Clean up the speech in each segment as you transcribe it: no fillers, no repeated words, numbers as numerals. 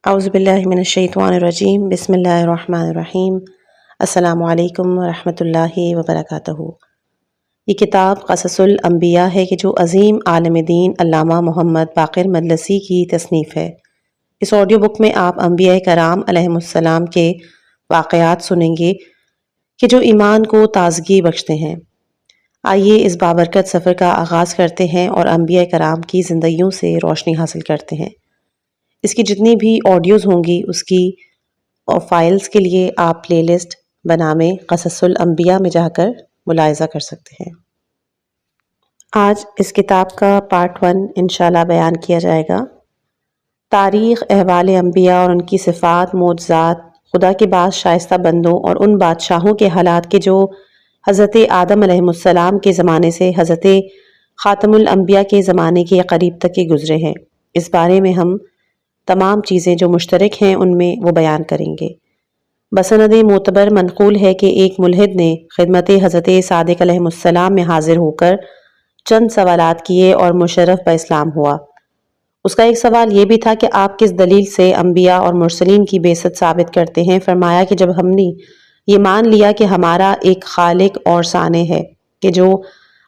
اعوذ باللہ من الشیطان الرجیم بسم اللہ الرحمن الرحیم السلام علیکم ورحمۃ اللہ وبرکاتہ۔ یہ کتاب قصص الانبیاء ہے کہ جو عظیم عالم دین علامہ محمد باقر مجلسی کی تصنیف ہے۔ اس آڈیو بک میں آپ انبیاء کرام علیہم السلام کے واقعات سنیں گے کہ جو ایمان کو تازگی بخشتے ہیں۔ آئیے اس بابرکت سفر کا آغاز کرتے ہیں اور انبیاء کرام کی زندگیوں سے روشنی حاصل کرتے ہیں۔ اس کی جتنی بھی آڈیوز ہوں گی اس کی فائلز کے لیے آپ پلے لسٹ بنامے قصص الانبیاء میں جا کر ملاحظہ کر سکتے ہیں۔ آج اس کتاب کا پارٹ 1 انشاءاللہ بیان کیا جائے گا۔ تاریخ، احوال انبیاء اور ان کی صفات، معجزات، خدا کے بعض شائستہ بندوں اور ان بادشاہوں کے حالات کے جو حضرت آدم علیہ السلام کے زمانے سے حضرت خاتم الانبیاء کے زمانے کے قریب تک کے گزرے ہیں۔ اس بارے میں ہم تمام چیزیں جو مشترک ہیں ان میں وہ بیان کریں گے۔ بسند معتبر منقول ہے کہ ایک ملحد نے خدمت حضرت صادق علیہ السلام میں حاضر ہو کر چند سوالات کیے اور مشرف باسلام ہوا۔ اس کا ایک سوال یہ بھی تھا کہ آپ کس دلیل سے انبیاء اور مرسلین کی بعثت ثابت کرتے ہیں؟ فرمایا کہ جب ہم نے یہ مان لیا کہ ہمارا ایک خالق اور صانع ہے کہ جو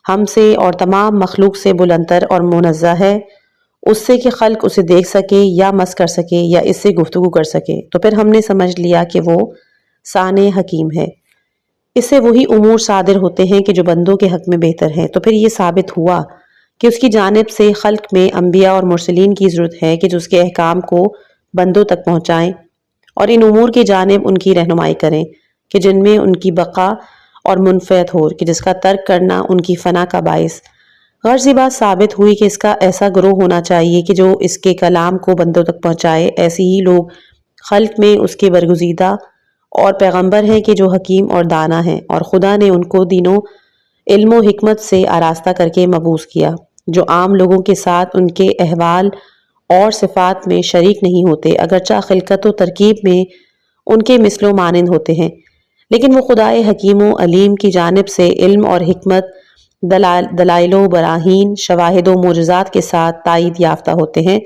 ہم سے اور تمام مخلوق سے بلندتر اور منزہ ہے، اس سے کہ خلق اسے دیکھ سکے یا مس کر سکے یا اس سے گفتگو کر سکے، تو پھر ہم نے سمجھ لیا کہ وہ صانع حکیم ہے۔ اس سے وہی امور صادر ہوتے ہیں کہ جو بندوں کے حق میں بہتر ہیں۔ تو پھر یہ ثابت ہوا کہ اس کی جانب سے خلق میں انبیاء اور مرسلین کی ضرورت ہے کہ جو اس کے احکام کو بندوں تک پہنچائیں اور ان امور کی جانب ان کی رہنمائی کریں کہ جن میں ان کی بقا اور منفعت ہو، کہ جس کا ترک کرنا ان کی فنا کا باعث۔ غرض یہ بات ثابت ہوئی کہ اس کا ایسا گروہ ہونا چاہیے کہ جو اس کے کلام کو بندوں تک پہنچائے۔ ایسے ہی لوگ خلق میں اس کے برگزیدہ اور پیغمبر ہیں کہ جو حکیم اور دانا ہیں، اور خدا نے ان کو دین و علم و حکمت سے آراستہ کر کے مبعوث کیا، جو عام لوگوں کے ساتھ ان کے احوال اور صفات میں شریک نہیں ہوتے، اگرچہ خلقت و ترکیب میں ان کے مثل و مانند ہوتے ہیں، لیکن وہ خدائے حکیم و علیم کی جانب سے علم اور حکمت، دلائل و براہین، شواہد و معجزات کے ساتھ تائید یافتہ ہوتے ہیں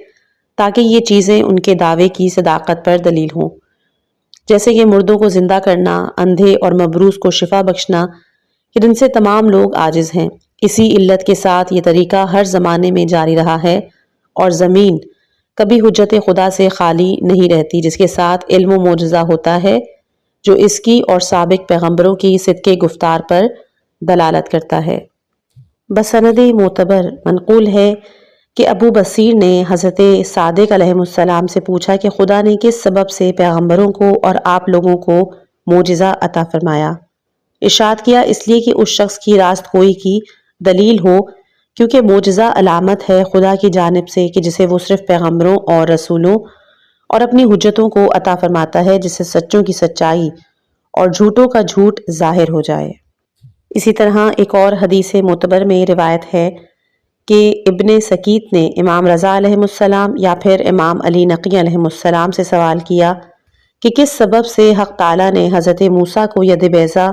تاکہ یہ چیزیں ان کے دعوے کی صداقت پر دلیل ہوں، جیسے کہ مردوں کو زندہ کرنا، اندھے اور مبروس کو شفا بخشنا، کہ جن سے تمام لوگ عاجز ہیں۔ اسی علت کے ساتھ یہ طریقہ ہر زمانے میں جاری رہا ہے اور زمین کبھی حجت خدا سے خالی نہیں رہتی جس کے ساتھ علم و معجزہ ہوتا ہے جو اس کی اور سابق پیغمبروں کی صدق گفتار پر دلالت کرتا ہے۔ بسند معتبر منقول ہے کہ ابو بصیر نے حضرت صادق علیہ السلام سے پوچھا کہ خدا نے کس سبب سے پیغمبروں کو اور آپ لوگوں کو معجزہ عطا فرمایا؟ ارشاد کیا، اس لیے کہ اس شخص کی راست گوئی کی دلیل ہو، کیونکہ معجزہ علامت ہے خدا کی جانب سے کہ جسے وہ صرف پیغمبروں اور رسولوں اور اپنی حجتوں کو عطا فرماتا ہے، جس سے سچوں کی سچائی اور جھوٹوں کا جھوٹ ظاہر ہو جائے۔ اسی طرح ایک اور حدیث معتبر میں روایت ہے کہ ابن سکیت نے امام رضا علیہ السلام یا پھر امام علی نقی علیہ السلام سے سوال کیا کہ کس سبب سے حق تعالیٰ نے حضرت موسیٰ کو ید بیضا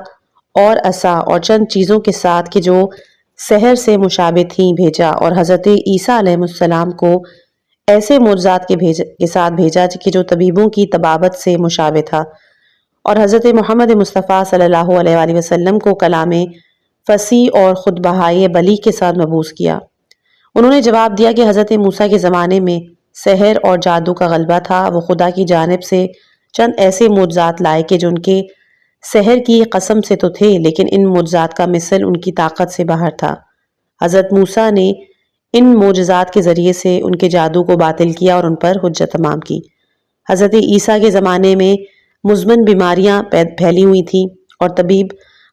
اور عصا اور چند چیزوں کے ساتھ کہ جو سحر سے مشابہ تھیں بھیجا، اور حضرت عیسیٰ علیہ السلام کو ایسے معجزات کے ساتھ بھیجا کہ جو طبیبوں کی طبابت سے مشابہ تھا، اور حضرت محمد مصطفیٰ صلی اللہ علیہ وآلہ وسلم کو کلام فصیح اور خطبہائے بلیغ کے ساتھ مبعوث کیا۔ انہوں نے جواب دیا کہ حضرت موسیٰ کے زمانے میں سحر اور جادو کا غلبہ تھا، وہ خدا کی جانب سے چند ایسے معجزات لائے کہ جو ان کے سحر کی قسم سے تو تھے، لیکن ان معجزات کا مثل ان کی طاقت سے باہر تھا۔ حضرت موسیٰ نے ان معجزات کے ذریعے سے ان کے جادو کو باطل کیا اور ان پر حجت تمام کی۔ حضرت عیسیٰ کے زمانے میں مزمن بیماریاں پھیلی ہوئی تھیں اور طبیب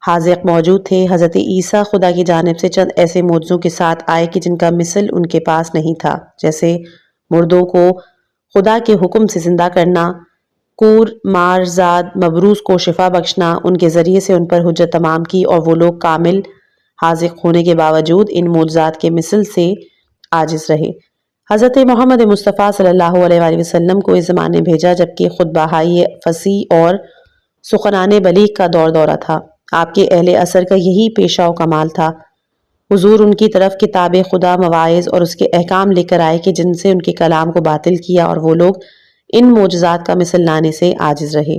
حاذق موجود تھے۔ حضرت عیسیٰ خدا کی جانب سے چند ایسے معجزوں کے ساتھ آئے کہ جن کا مثل ان کے پاس نہیں تھا، جیسے مردوں کو خدا کے حکم سے زندہ کرنا، کور مار زاد مبروس کو شفا بخشنا، ان کے ذریعے سے ان پر حجت تمام کی، اور وہ لوگ کامل حاذق ہونے کے باوجود ان معجزات کے مثل سے عاجز رہے۔ حضرت محمد مصطفیٰ صلی اللہ علیہ وآلہ وسلم کو اس زمانے بھیجا جبکہ خطبہائے فصیح اور سخنان بلیغ کا دورہ تھا۔ آپ کے اہل عصر کا یہی پیشہ و کمال تھا۔ حضور ان کی طرف کتاب خدا، مواعظ اور اس کے احکام لے کر آئے کہ جن سے ان کے کلام کو باطل کیا، اور وہ لوگ ان معجزات کا مثل لانے سے عاجز رہے۔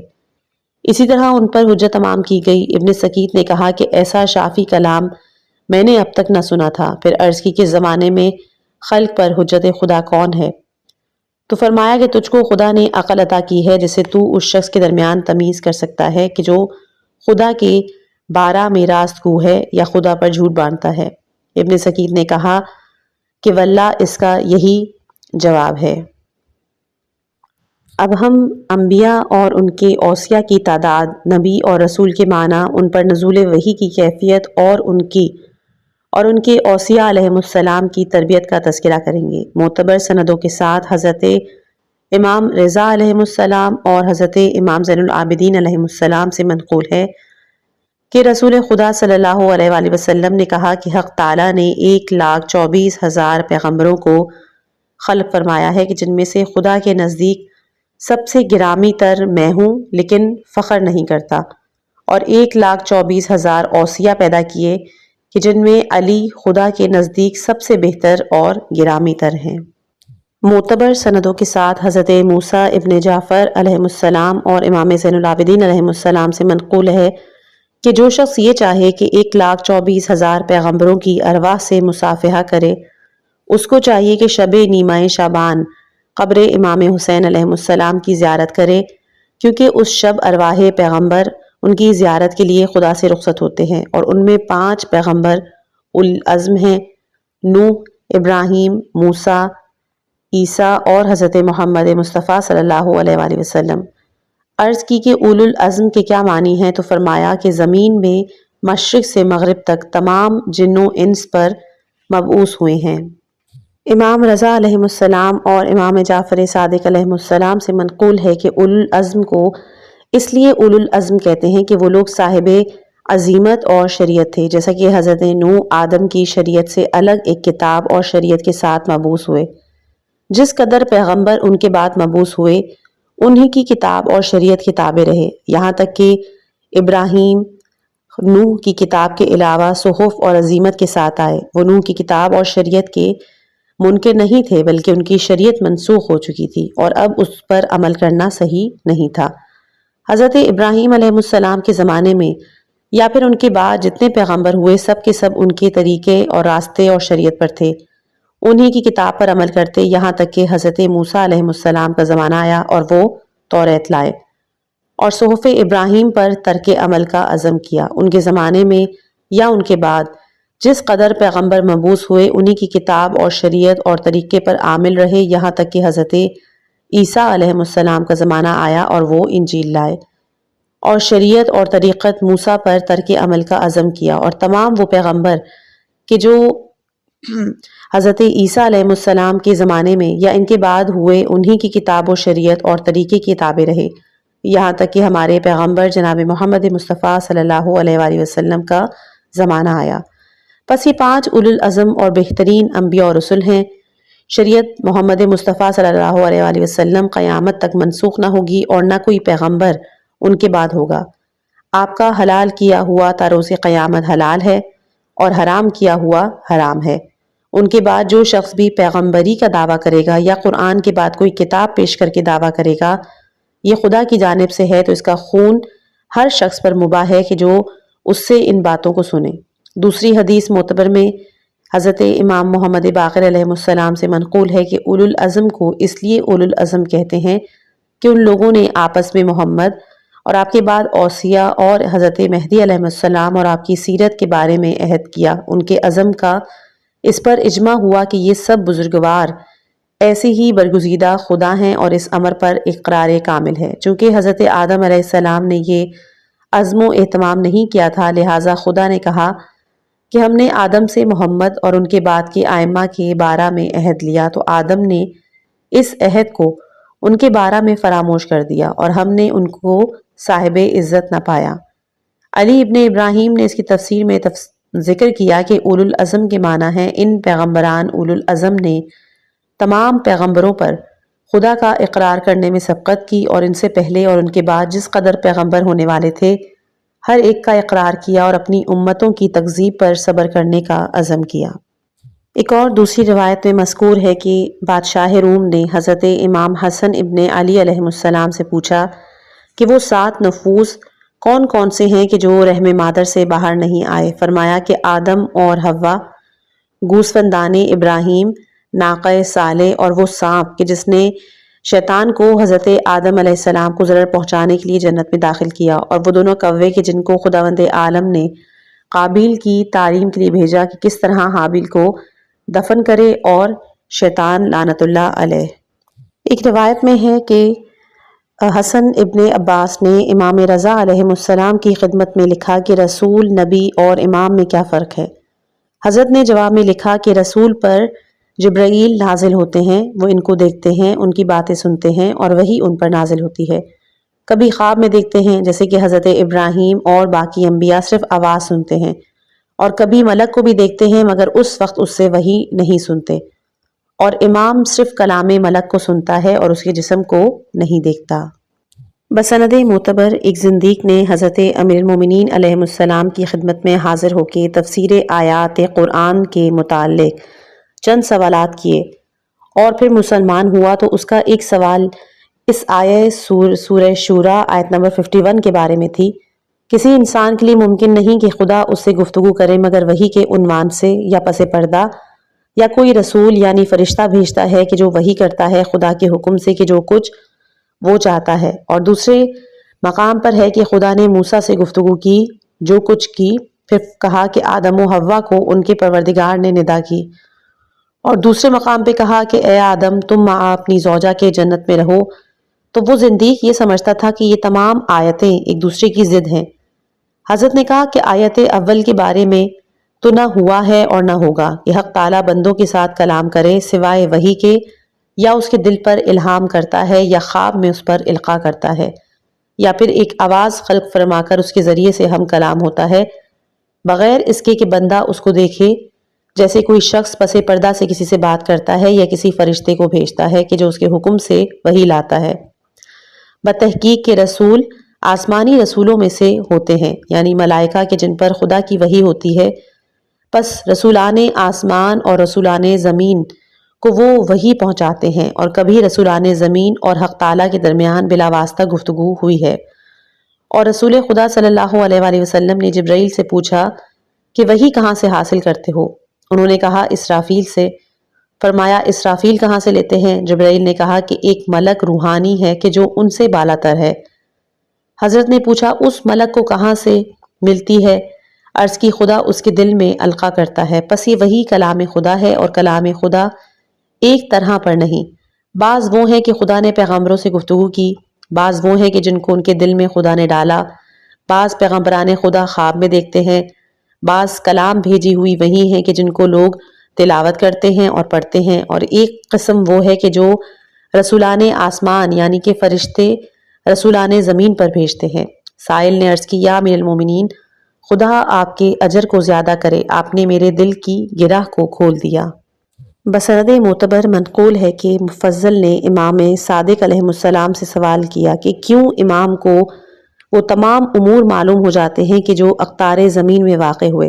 اسی طرح ان پر حجت تمام کی گئی۔ ابن سکیت نے کہا کہ ایسا شافی کلام میں نے اب تک نہ سنا تھا۔ پھر عرض کی کہ زمانے میں خلق پر حجت خدا کون ہے؟ تو فرمایا کہ تجھ کو خدا نے عقل عطا کی ہے جس سے تو اس شخص کے درمیان تمیز کر سکتا ہے کہ جو خدا کے بارہ میں راست گو ہے یا خدا پر جھوٹ باندھتا ہے۔ ابن سکیت نے کہا کہ واللہ اس کا یہی جواب ہے۔ اب ہم انبیاء اور ان کے اوصیاء کی تعداد، نبی اور رسول کے معنی، ان پر نزول وحی کی کیفیت اور ان کے اوصیاء علیہم السلام کی تربیت کا تذکرہ کریں گے۔ معتبر سندوں کے ساتھ حضرت امام رضا علیہ السلام اور حضرت امام زین العابدین علیہ السلام سے منقول ہے کہ رسول خدا صلی اللہ علیہ وآلہ وسلم نے کہا کہ حق تعالیٰ نے 1,24,000 پیغمبروں کو خلق فرمایا ہے کہ جن میں سے خدا کے نزدیک سب سے گرامی تر میں ہوں لیکن فخر نہیں کرتا، اور 1,24,000 اوصیاء پیدا کیے کہ جن میں علی خدا کے نزدیک سب سے بہتر اور گرامی تر ہیں۔ معتبر سندوں کے ساتھ حضرت موسیٰ ابن جعفر علیہ السلام اور امام زین العابدین علیہ السلام سے منقول ہے کہ جو شخص یہ چاہے کہ 1,24,000 پیغمبروں کی ارواح سے مصافحہ کرے، اس کو چاہیے کہ شب نیمہ شعبان قبر امام حسین علیہ السلام کی زیارت کرے، کیونکہ اس شب ارواح پیغمبر ان کی زیارت کے لیے خدا سے رخصت ہوتے ہیں، اور ان میں 5 پیغمبر اولوالعزم ہیں: نوح، ابراہیم، موسیٰ، عیسیٰ اور حضرت محمد مصطفیٰ صلی اللہ علیہ وآلہ وسلم۔ عرض کی کہ اولوالعزم کے کیا معنی ہیں؟ تو فرمایا کہ زمین میں مشرق سے مغرب تک تمام جن و انس پر مبعوث ہوئے ہیں۔ امام رضا علیہ السلام اور امام جعفر صادق علیہ السلام سے منقول ہے کہ اولوالعزم کو اس لیے اولوالعزم کہتے ہیں کہ وہ لوگ صاحب عزیمت اور شریعت تھے، جیسا کہ حضرت نوح آدم کی شریعت سے الگ ایک کتاب اور شریعت کے ساتھ مبعوث ہوئے۔ جس قدر پیغمبر ان کے بعد مبعوث ہوئے، انہی کی کتاب اور شریعت کے تابع رہے، یہاں تک کہ ابراہیم نوح کی کتاب کے علاوہ صحف اور عزیمت کے ساتھ آئے۔ وہ نوح کی کتاب اور شریعت کے منکر نہیں تھے، بلکہ ان کی شریعت منسوخ ہو چکی تھی اور اب اس پر عمل کرنا صحیح نہیں تھا۔ حضرت ابراہیم علیہ السلام کے زمانے میں یا پھر ان کے بعد جتنے پیغمبر ہوئے، سب کے سب ان کے طریقے اور راستے اور شریعت پر تھے، انہی کی کتاب پر عمل کرتے، یہاں تک کہ حضرت موسیٰ علیہ السلام کا زمانہ آیا اور وہ توریت لائے اور صحف ابراہیم پر ترک عمل کا عزم کیا۔ ان کے زمانے میں یا ان کے بعد جس قدر پیغمبر مبعوث ہوئے، انہی کی کتاب اور شریعت اور طریقے پر عامل رہے، یہاں تک کہ حضرت عیسیٰ علیہ السلام کا زمانہ آیا اور وہ انجیل لائے اور شریعت اور طریقت موسیٰ پر ترک عمل کا عزم کیا، اور تمام وہ پیغمبر کہ جو حضرت عیسیٰ علیہ السلام کے زمانے میں یا ان کے بعد ہوئے، انہی کی کتاب و شریعت اور طریقے کے تابع رہے، یہاں تک کہ ہمارے پیغمبر جناب محمد مصطفیٰ صلی اللہ علیہ وآلہ وسلم کا زمانہ آیا۔ پس یہ 5 اولوالعزم اور بہترین انبیاء اور رسل ہیں۔ شریعت محمد مصطفیٰ صلی اللہ علیہ وآلہ وسلم قیامت تک منسوخ نہ ہوگی اور نہ کوئی پیغمبر ان کے بعد ہوگا۔ آپ کا حلال کیا ہوا تا روز قیامت حلال ہے اور حرام کیا ہوا حرام ہے۔ ان کے بعد جو شخص بھی پیغمبری کا دعویٰ کرے گا یا قرآن کے بعد کوئی کتاب پیش کر کے دعویٰ کرے گا یہ خدا کی جانب سے ہے، تو اس کا خون ہر شخص پر مباح ہے کہ جو اس سے ان باتوں کو سنے۔ دوسری حدیث معتبر میں حضرت امام محمد باقر علیہ السلام سے منقول ہے کہ اولوالعزم کو اس لیے اولوالعزم کہتے ہیں کہ ان لوگوں نے آپس میں محمد اور آپ کے بعد اوصیاء اور حضرت مہدی علیہ السلام اور آپ کی سیرت کے بارے میں عہد کیا۔ ان کے عزم کا اس پر اجماع ہوا کہ یہ سب بزرگوار ایسے ہی برگزیدہ خدا ہیں اور اس امر پر اقرار کامل ہے۔ چونکہ حضرت آدم علیہ السلام نے یہ عزم و اہتمام نہیں کیا تھا، لہٰذا خدا نے کہا کہ ہم نے آدم سے محمد اور ان کے بعد کے ائمہ کے بارہ میں عہد لیا، تو آدم نے اس عہد کو ان کے بارہ میں فراموش کر دیا اور ہم نے ان کو صاحب عزت نہ پایا۔ علی ابن ابراہیم نے اس کی تفسیر میں ذکر کیا کہ اولوالعزم کے معنی ہیں ان پیغمبران اولوالعزم نے تمام پیغمبروں پر خدا کا اقرار کرنے میں سبقت کی اور ان سے پہلے اور ان کے بعد جس قدر پیغمبر ہونے والے تھے ہر ایک کا اقرار کیا اور اپنی امتوں کی تکذیب پر صبر کرنے کا عزم کیا۔ ایک اور دوسری روایت میں مذکور ہے کہ بادشاہ روم نے حضرت امام حسن ابن علی علیہ السلام سے پوچھا کہ وہ 7 نفوس کون کون سے ہیں کہ جو رحم مادر سے باہر نہیں آئے؟ فرمایا کہ آدم اور حوا، گوسفندان ابراہیم، ناقہ صالح، اور وہ سانپ کہ جس نے شیطان کو حضرت آدم علیہ السلام کو ضرر پہنچانے کے لیے جنت میں داخل کیا، اور وہ دونوں کوے کہ جن کو خداوند عالم نے قابیل کی تعلیم کے لیے بھیجا کہ کس طرح حابیل کو دفن کرے، اور شیطان لعنت اللہ علیہ۔ ایک روایت میں ہے کہ حسن ابن عباس نے امام رضا علیہ السلام کی خدمت میں لکھا کہ رسول، نبی اور امام میں کیا فرق ہے؟ حضرت نے جواب میں لکھا کہ رسول پر جبرائیل نازل ہوتے ہیں، وہ ان کو دیکھتے ہیں، ان کی باتیں سنتے ہیں، اور وہی ان پر نازل ہوتی ہے۔ کبھی خواب میں دیکھتے ہیں جیسے کہ حضرت ابراہیم اور باقی انبیاء صرف آواز سنتے ہیں، اور کبھی ملک کو بھی دیکھتے ہیں مگر اس وقت اس سے وحی نہیں سنتے، اور امام صرف کلام ملک کو سنتا ہے اور اس کے جسم کو نہیں دیکھتا۔ بسند معتبر ایک زندیق نے حضرت امیر المومنین علیہ السلام کی خدمت میں حاضر ہو کے تفسیر آیات قرآن کے متعلق چند سوالات کیے، اور پھر مسلمان ہوا تو اس کا ایک سوال اس آیہ سورہ شورا آیت نمبر 51 کے بارے میں تھی۔ کسی انسان کے لیے ممکن نہیں کہ خدا اس سے گفتگو کرے مگر وحی کے عنوان سے یا پس پردہ، یا کوئی رسول یعنی فرشتہ بھیجتا ہے کہ جو وحی کرتا ہے خدا کے حکم سے کہ جو کچھ وہ چاہتا ہے، اور دوسرے مقام پر ہے کہ خدا نے موسیٰ سے گفتگو کی، جو کچھ کی، پھر کہا کہ آدم و حوا کو ان کے پروردگار نے ندا کی، اور دوسرے مقام پہ کہا کہ اے آدم تم اپنی زوجہ کے جنت میں رہو۔ تو وہ زندیق یہ سمجھتا تھا کہ یہ تمام آیتیں ایک دوسرے کی ضد ہیں۔ حضرت نے کہا کہ آیت اول کے بارے میں تو نہ ہوا ہے اور نہ ہوگا کہ حق تعالیٰ بندوں کے ساتھ کلام کرے سوائے وحی کے، یا اس کے دل پر الہام کرتا ہے، یا خواب میں اس پر القاء کرتا ہے، یا پھر ایک آواز خلق فرما کر اس کے ذریعے سے ہم کلام ہوتا ہے، بغیر اس کے کہ بندہ اس کو دیکھے، جیسے کوئی شخص پس پردہ سے کسی سے بات کرتا ہے یا کسی فرشتے کو بھیجتا ہے کہ جو اس کے حکم سے وحی لاتا ہے۔ بتحقیق کے رسول آسمانی رسولوں میں سے ہوتے ہیں، یعنی ملائکہ کے جن پر خدا کی وحی ہوتی ہے، پس رسولان آسمان اور رسولان زمین کو وہ وحی پہنچاتے ہیں، اور کبھی رسولان زمین اور حق تعالیٰ کے درمیان بلا واسطہ گفتگو ہوئی ہے۔ اور رسول خدا صلی اللہ علیہ وآلہ وسلم نے جبرائیل سے پوچھا کہ وحی کہاں سے حاصل کرتے ہو؟ انہوں نے کہا اسرافیل سے۔ فرمایا اسرافیل کہاں سے لیتے ہیں؟ جبرائیل نے کہا کہ ایک ملک روحانی ہے کہ جو ان سے بالا تر ہے۔ حضرت نے پوچھا اس ملک کو کہاں سے ملتی ہے؟ عرض کی خدا اس کے دل میں القاء کرتا ہے۔ پس یہ وحی کلام خدا ہے، اور کلام خدا ایک طرح پر نہیں، بعض وہ ہیں کہ خدا نے پیغمبروں سے گفتگو کی، بعض وہ ہیں کہ جن کو ان کے دل میں خدا نے ڈالا، بعض پیغمبران خدا خواب میں دیکھتے ہیں، بعض کلام بھیجی ہوئی وحی ہیں کہ جن کو لوگ تلاوت کرتے ہیں اور پڑھتے ہیں، اور ایک قسم وہ ہے کہ جو رسولان آسمان یعنی کہ فرشتے رسولان زمین پر بھیجتے ہیں۔ سائل نے عرض کی یا امیر المومنین، خدا آپ کے اجر کو زیادہ کرے، آپ نے میرے دل کی گرہ کو کھول دیا۔ بسند معتبر منقول ہے کہ مفضل نے امام صادق علیہ السلام سے سوال کیا کہ کیوں امام کو وہ تمام امور معلوم ہو جاتے ہیں کہ جو اقطار زمین میں واقع ہوئے،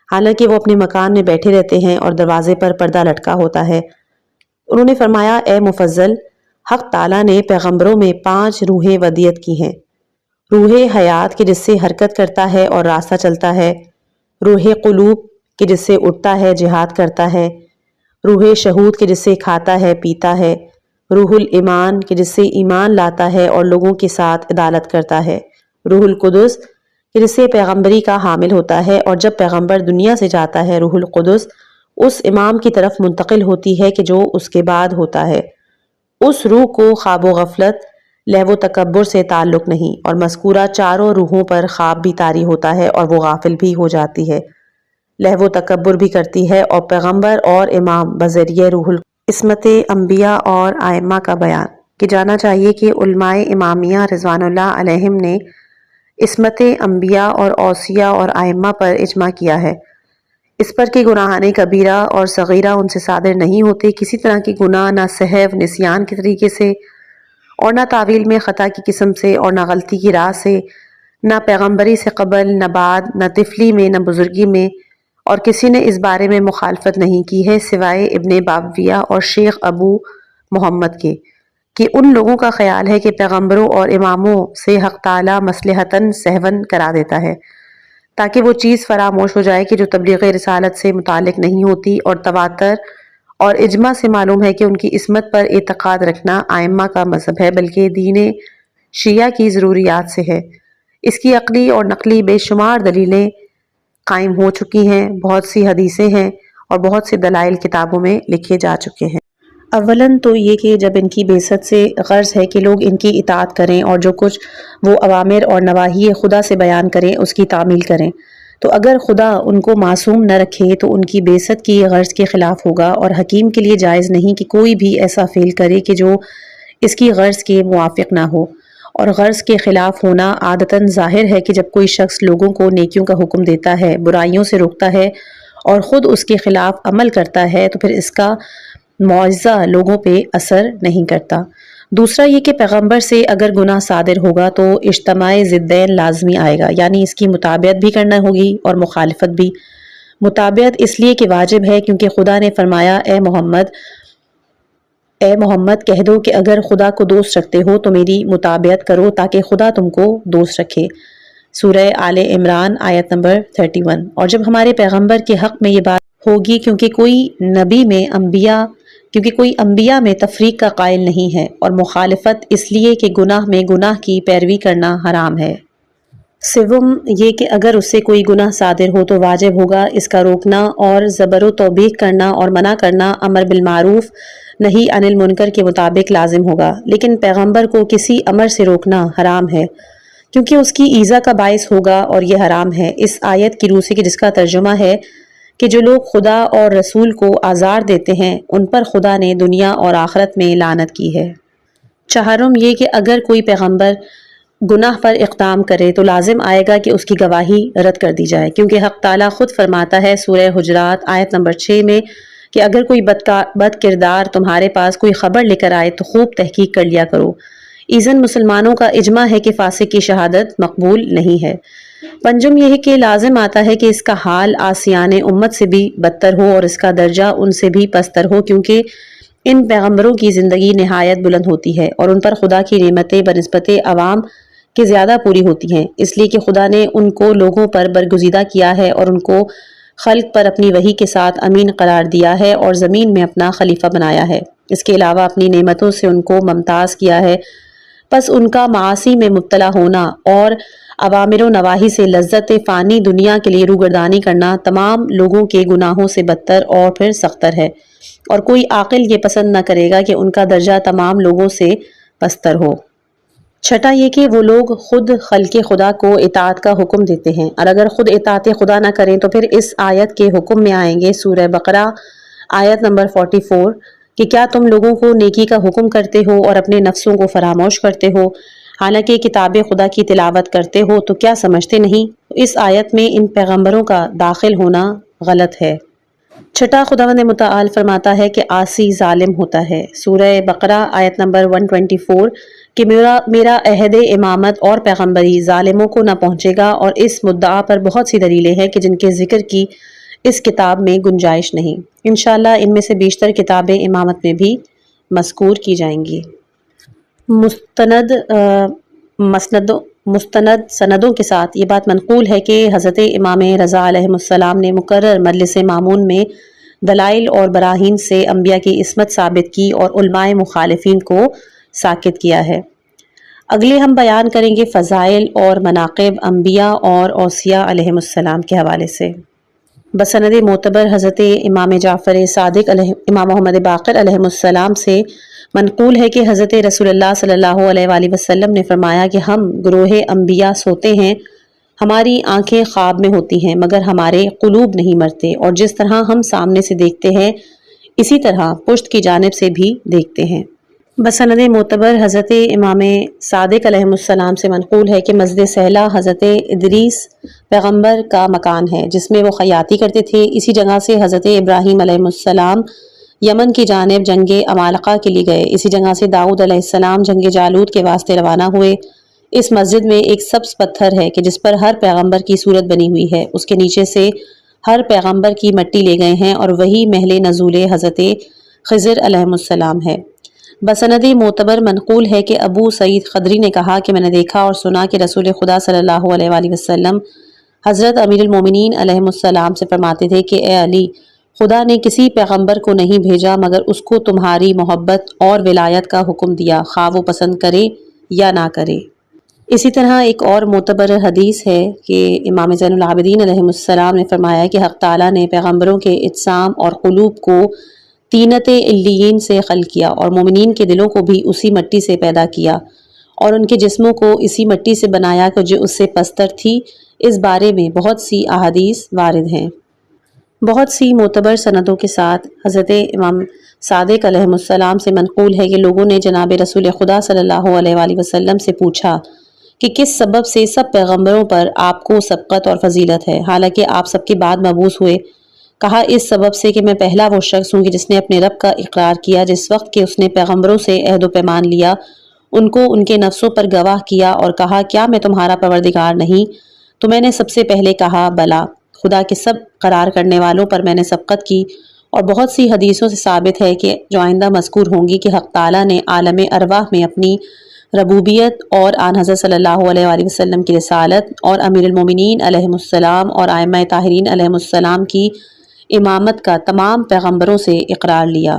حالانکہ وہ اپنے مکان میں بیٹھے رہتے ہیں اور دروازے پر پردہ لٹکا ہوتا ہے؟ انہوں نے فرمایا اے مفضل، حق تعالیٰ نے پیغمبروں میں 5 روحیں ودیت کی ہیں۔ روح حیات کہ جس سے حرکت کرتا ہے اور راستہ چلتا ہے، روح قلوب کہ جس سے اٹھتا ہے جہاد کرتا ہے، روح شہود کہ جس سے کھاتا ہے پیتا ہے، روح الایمان کہ جس سے ایمان لاتا ہے اور لوگوں کے ساتھ عدالت کرتا ہے، روح القدس کہ جس سے پیغمبری کا حامل ہوتا ہے، اور جب پیغمبر دنیا سے جاتا ہے روح القدس اس امام کی طرف منتقل ہوتی ہے کہ جو اس کے بعد ہوتا ہے۔ اس روح کو خواب و غفلت، لہو و تکبر سے تعلق نہیں، اور مذکورہ چاروں روحوں پر خواب بھی طاری ہوتا ہے اور وہ غافل بھی ہو جاتی ہے، لہو و تکبر بھی کرتی ہے، اور پیغمبر اور امام بذریعہ روح عصمت انبیاء اور ائمہ کا بیان کہ جانا چاہیے کہ علماء امامیہ رضوان اللہ علیہم نے عصمت انبیاء اور اوصیاء اور ائمہ پر اجماع کیا ہے، اس پر کہ گناہان کبیرہ اور صغیرہ ان سے صادر نہیں ہوتے، کسی طرح کی گناہ نہ سہو نسیان کے طریقے سے، اور نہ تعویل میں خطا کی قسم سے، اور نہ غلطی کی راہ سے، نہ پیغمبری سے قبل، نہ بعد، نہ طفلی میں، نہ بزرگی میں، اور کسی نے اس بارے میں مخالفت نہیں کی ہے سوائے ابن بابویہ اور شیخ ابو محمد کے، کہ ان لوگوں کا خیال ہے کہ پیغمبروں اور اماموں سے حق تعالیٰ مصلحتاً سہون کرا دیتا ہے تاکہ وہ چیز فراموش ہو جائے کہ جو تبلیغ رسالت سے متعلق نہیں ہوتی، اور تواتر اور اجماع سے معلوم ہے کہ ان کی عصمت پر اعتقاد رکھنا ائمہ کا مذہب ہے، بلکہ دین شیعہ کی ضروریات سے ہے۔ اس کی عقلی اور نقلی بے شمار دلیلیں قائم ہو چکی ہیں، بہت سی حدیثیں ہیں اور بہت سے دلائل کتابوں میں لکھے جا چکے ہیں۔ اولاً تو یہ کہ جب ان کی بعثت سے غرض ہے کہ لوگ ان کی اطاعت کریں اور جو کچھ وہ اوامر اور نواہی خدا سے بیان کریں اس کی تعمیل کریں، تو اگر خدا ان کو معصوم نہ رکھے تو ان کی بعثت کی غرض کے خلاف ہوگا، اور حکیم کے لیے جائز نہیں کہ کوئی بھی ایسا فعل کرے کہ جو اس کی غرض کے موافق نہ ہو، اور غرض کے خلاف ہونا عادتاً ظاہر ہے کہ جب کوئی شخص لوگوں کو نیکیوں کا حکم دیتا ہے، برائیوں سے روکتا ہے اور خود اس کے خلاف عمل کرتا ہے تو پھر اس کا معاوضہ لوگوں پہ اثر نہیں کرتا۔ دوسرا یہ کہ پیغمبر سے اگر گناہ صادر ہوگا تو اجتماع ضدین لازمی آئے گا، یعنی اس کی مطابعت بھی کرنا ہوگی اور مخالفت بھی۔ مطابعت اس لیے کہ واجب ہے کیونکہ خدا نے فرمایا اے محمد کہہ دو کہ اگر خدا کو دوست رکھتے ہو تو میری مطابعت کرو تاکہ خدا تم کو دوست رکھے، سورہ آل عمران آیت نمبر 31۔ اور جب ہمارے پیغمبر کے حق میں یہ بات ہوگی کیونکہ کوئی انبیاء میں تفریق کا قائل نہیں ہے، اور مخالفت اس لیے کہ گناہ میں گناہ کی پیروی کرنا حرام ہے۔ سوم یہ کہ اگر اس سے کوئی گناہ صادر ہو تو واجب ہوگا اس کا روکنا، اور زبر و توبیخ کرنا اور منع کرنا امر بالمعروف نہی عن المنکر کے مطابق لازم ہوگا، لیکن پیغمبر کو کسی امر سے روکنا حرام ہے کیونکہ اس کی ایذا کا باعث ہوگا اور یہ حرام ہے، اس آیت کی روح سے کہ جس کا ترجمہ ہے کہ جو لوگ خدا اور رسول کو آزار دیتے ہیں ان پر خدا نے دنیا اور آخرت میں لعنت کی ہے۔ چہارم یہ کہ اگر کوئی پیغمبر گناہ پر اقدام کرے تو لازم آئے گا کہ اس کی گواہی رد کر دی جائے، کیونکہ حق تعالیٰ خود فرماتا ہے سورہ حجرات آیت نمبر 6 میں کہ اگر کوئی بد کردار تمہارے پاس کوئی خبر لے کر آئے تو خوب تحقیق کر لیا کرو۔ ایذن مسلمانوں کا اجماع ہے کہ فاسق کی شہادت مقبول نہیں ہے۔ پنجم یہ ہے کہ لازم آتا ہے کہ اس کا حال عاصیان امت سے بھی بدتر ہو اور اس کا درجہ ان سے بھی پستر ہو، کیونکہ ان پیغمبروں کی زندگی نہایت بلند ہوتی ہے اور ان پر خدا کی نعمتیں بنسبت عوام کے زیادہ پوری ہوتی ہیں، اس لیے کہ خدا نے ان کو لوگوں پر برگزیدہ کیا ہے اور ان کو خلق پر اپنی وحی کے ساتھ امین قرار دیا ہے اور زمین میں اپنا خلیفہ بنایا ہے۔ اس کے علاوہ اپنی نعمتوں سے ان کو ممتاز کیا ہے، پس ان کا معاصی میں مبتلا ہونا اور اوامر و نواہی سے لذت فانی دنیا کے لیے روگردانی کرنا تمام لوگوں کے گناہوں سے بدتر اور پھر سختر ہے، اور کوئی عاقل یہ پسند نہ کرے گا کہ ان کا درجہ تمام لوگوں سے پستر ہو۔ چھٹا یہ کہ وہ لوگ خود خلق خدا کو اطاعت کا حکم دیتے ہیں، اور اگر خود اطاعت خدا نہ کریں تو پھر اس آیت کے حکم میں آئیں گے سورہ بقرہ آیت نمبر 44 کہ کیا تم لوگوں کو نیکی کا حکم کرتے ہو اور اپنے نفسوں کو فراموش کرتے ہو، حالانکہ کتاب خدا کی تلاوت کرتے ہو تو کیا سمجھتے نہیں؟ اس آیت میں ان پیغمبروں کا داخل ہونا غلط ہے۔ چھٹا خداوند متعال فرماتا ہے کہ عاصی ظالم ہوتا ہے، سورہ بقرہ آیت نمبر 124 کہ میرا عہد امامت اور پیغمبری ظالموں کو نہ پہنچے گا، اور اس مدعا پر بہت سی دلیلیں ہیں کہ جن کے ذکر کی اس کتاب میں گنجائش نہیں۔ انشاءاللہ ان میں سے بیشتر کتابیں امامت میں بھی مذکور کی جائیں گی۔ مستند سندوں کے ساتھ یہ بات منقول ہے کہ حضرت امام رضا علیہ السلام نے مقرر مجلس مامون میں دلائل اور براہین سے انبیاء کی عصمت ثابت کی اور علماء مخالفین کو ساکت کیا ہے۔ اگلے ہم بیان کریں گے فضائل اور مناقب انبیاء اور اوصیاء علیہ السلام کے حوالے سے۔ بسند معتبر حضرت امام جعفر صادق امام محمد باقر علیہ السلام سے منقول ہے کہ حضرت رسول اللہ صلی اللہ علیہ وآلہ وسلم نے فرمایا کہ ہم گروہ انبیاء سوتے ہیں، ہماری آنکھیں خواب میں ہوتی ہیں مگر ہمارے قلوب نہیں مرتے، اور جس طرح ہم سامنے سے دیکھتے ہیں اسی طرح پشت کی جانب سے بھی دیکھتے ہیں۔ بسند معتبر حضرت امام صادق علیہ السلام سے منقول ہے کہ مسجد سہلہ حضرت ادریس پیغمبر کا مکان ہے جس میں وہ خیاطی کرتے تھے، اسی جگہ سے حضرت ابراہیم علیہ السلام یمن کی جانب جنگ عمالقہ کے لیے گئے، اسی جگہ سے داؤد علیہ السلام جنگ جالوت کے واسطے روانہ ہوئے۔ اس مسجد میں ایک سبز پتھر ہے کہ جس پر ہر پیغمبر کی صورت بنی ہوئی ہے، اس کے نیچے سے ہر پیغمبر کی مٹی لے گئے ہیں اور وہی محل نزول حضرت خضر علیہ السلام ہے۔ بسند معتبر منقول ہے کہ ابو سعید خدری نے کہا کہ میں نے دیکھا اور سنا کہ رسول خدا صلی اللہ علیہ وآلہ وسلم حضرت امیر المومنین علیہ السلام سے فرماتے تھے کہ اے علی، خدا نے کسی پیغمبر کو نہیں بھیجا مگر اس کو تمہاری محبت اور ولایت کا حکم دیا، خواہ وہ پسند کرے یا نہ کرے۔ اسی طرح ایک اور معتبر حدیث ہے کہ امام زین العابدین علیہ السلام نے فرمایا کہ حق تعالیٰ نے پیغمبروں کے اجسام اور قلوب کو طینت علیین سے خلق کیا اور مومنین کے دلوں کو بھی اسی مٹی سے پیدا کیا اور ان کے جسموں کو اسی مٹی سے بنایا کہ جو اس سے پستر تھی۔ اس بارے میں بہت سی احادیث وارد ہیں۔ بہت سی معتبر سندوں کے ساتھ حضرت امام صادق علیہ السلام سے منقول ہے کہ لوگوں نے جناب رسول خدا صلی اللہ علیہ وآلہ وسلم سے پوچھا کہ کس سبب سے سب پیغمبروں پر آپ کو سبقت اور فضیلت ہے حالانکہ آپ سب کے بعد مبعوث ہوئے؟ کہا اس سبب سے کہ میں پہلا وہ شخص ہوں کہ جس نے اپنے رب کا اقرار کیا جس وقت کہ اس نے پیغمبروں سے عہد و پیمان لیا، ان کو ان کے نفسوں پر گواہ کیا اور کہا کیا میں تمہارا پروردگار نہیں؟ تو میں نے سب سے پہلے کہا بلا، خدا کے سب قرار کرنے والوں پر میں نے سبقت کی۔ اور بہت سی حدیثوں سے ثابت ہے کہ جو آئندہ مذکور ہوں گی کہ حق تعالیٰ نے عالم ارواح میں اپنی ربوبیت اور آن حضرت صلی اللہ علیہ وآلہ وسلم کی رسالت اور امیر المومنین علیہ السلام اور ائمہ طاہرین علیہ السلام کی امامت کا تمام پیغمبروں سے اقرار لیا۔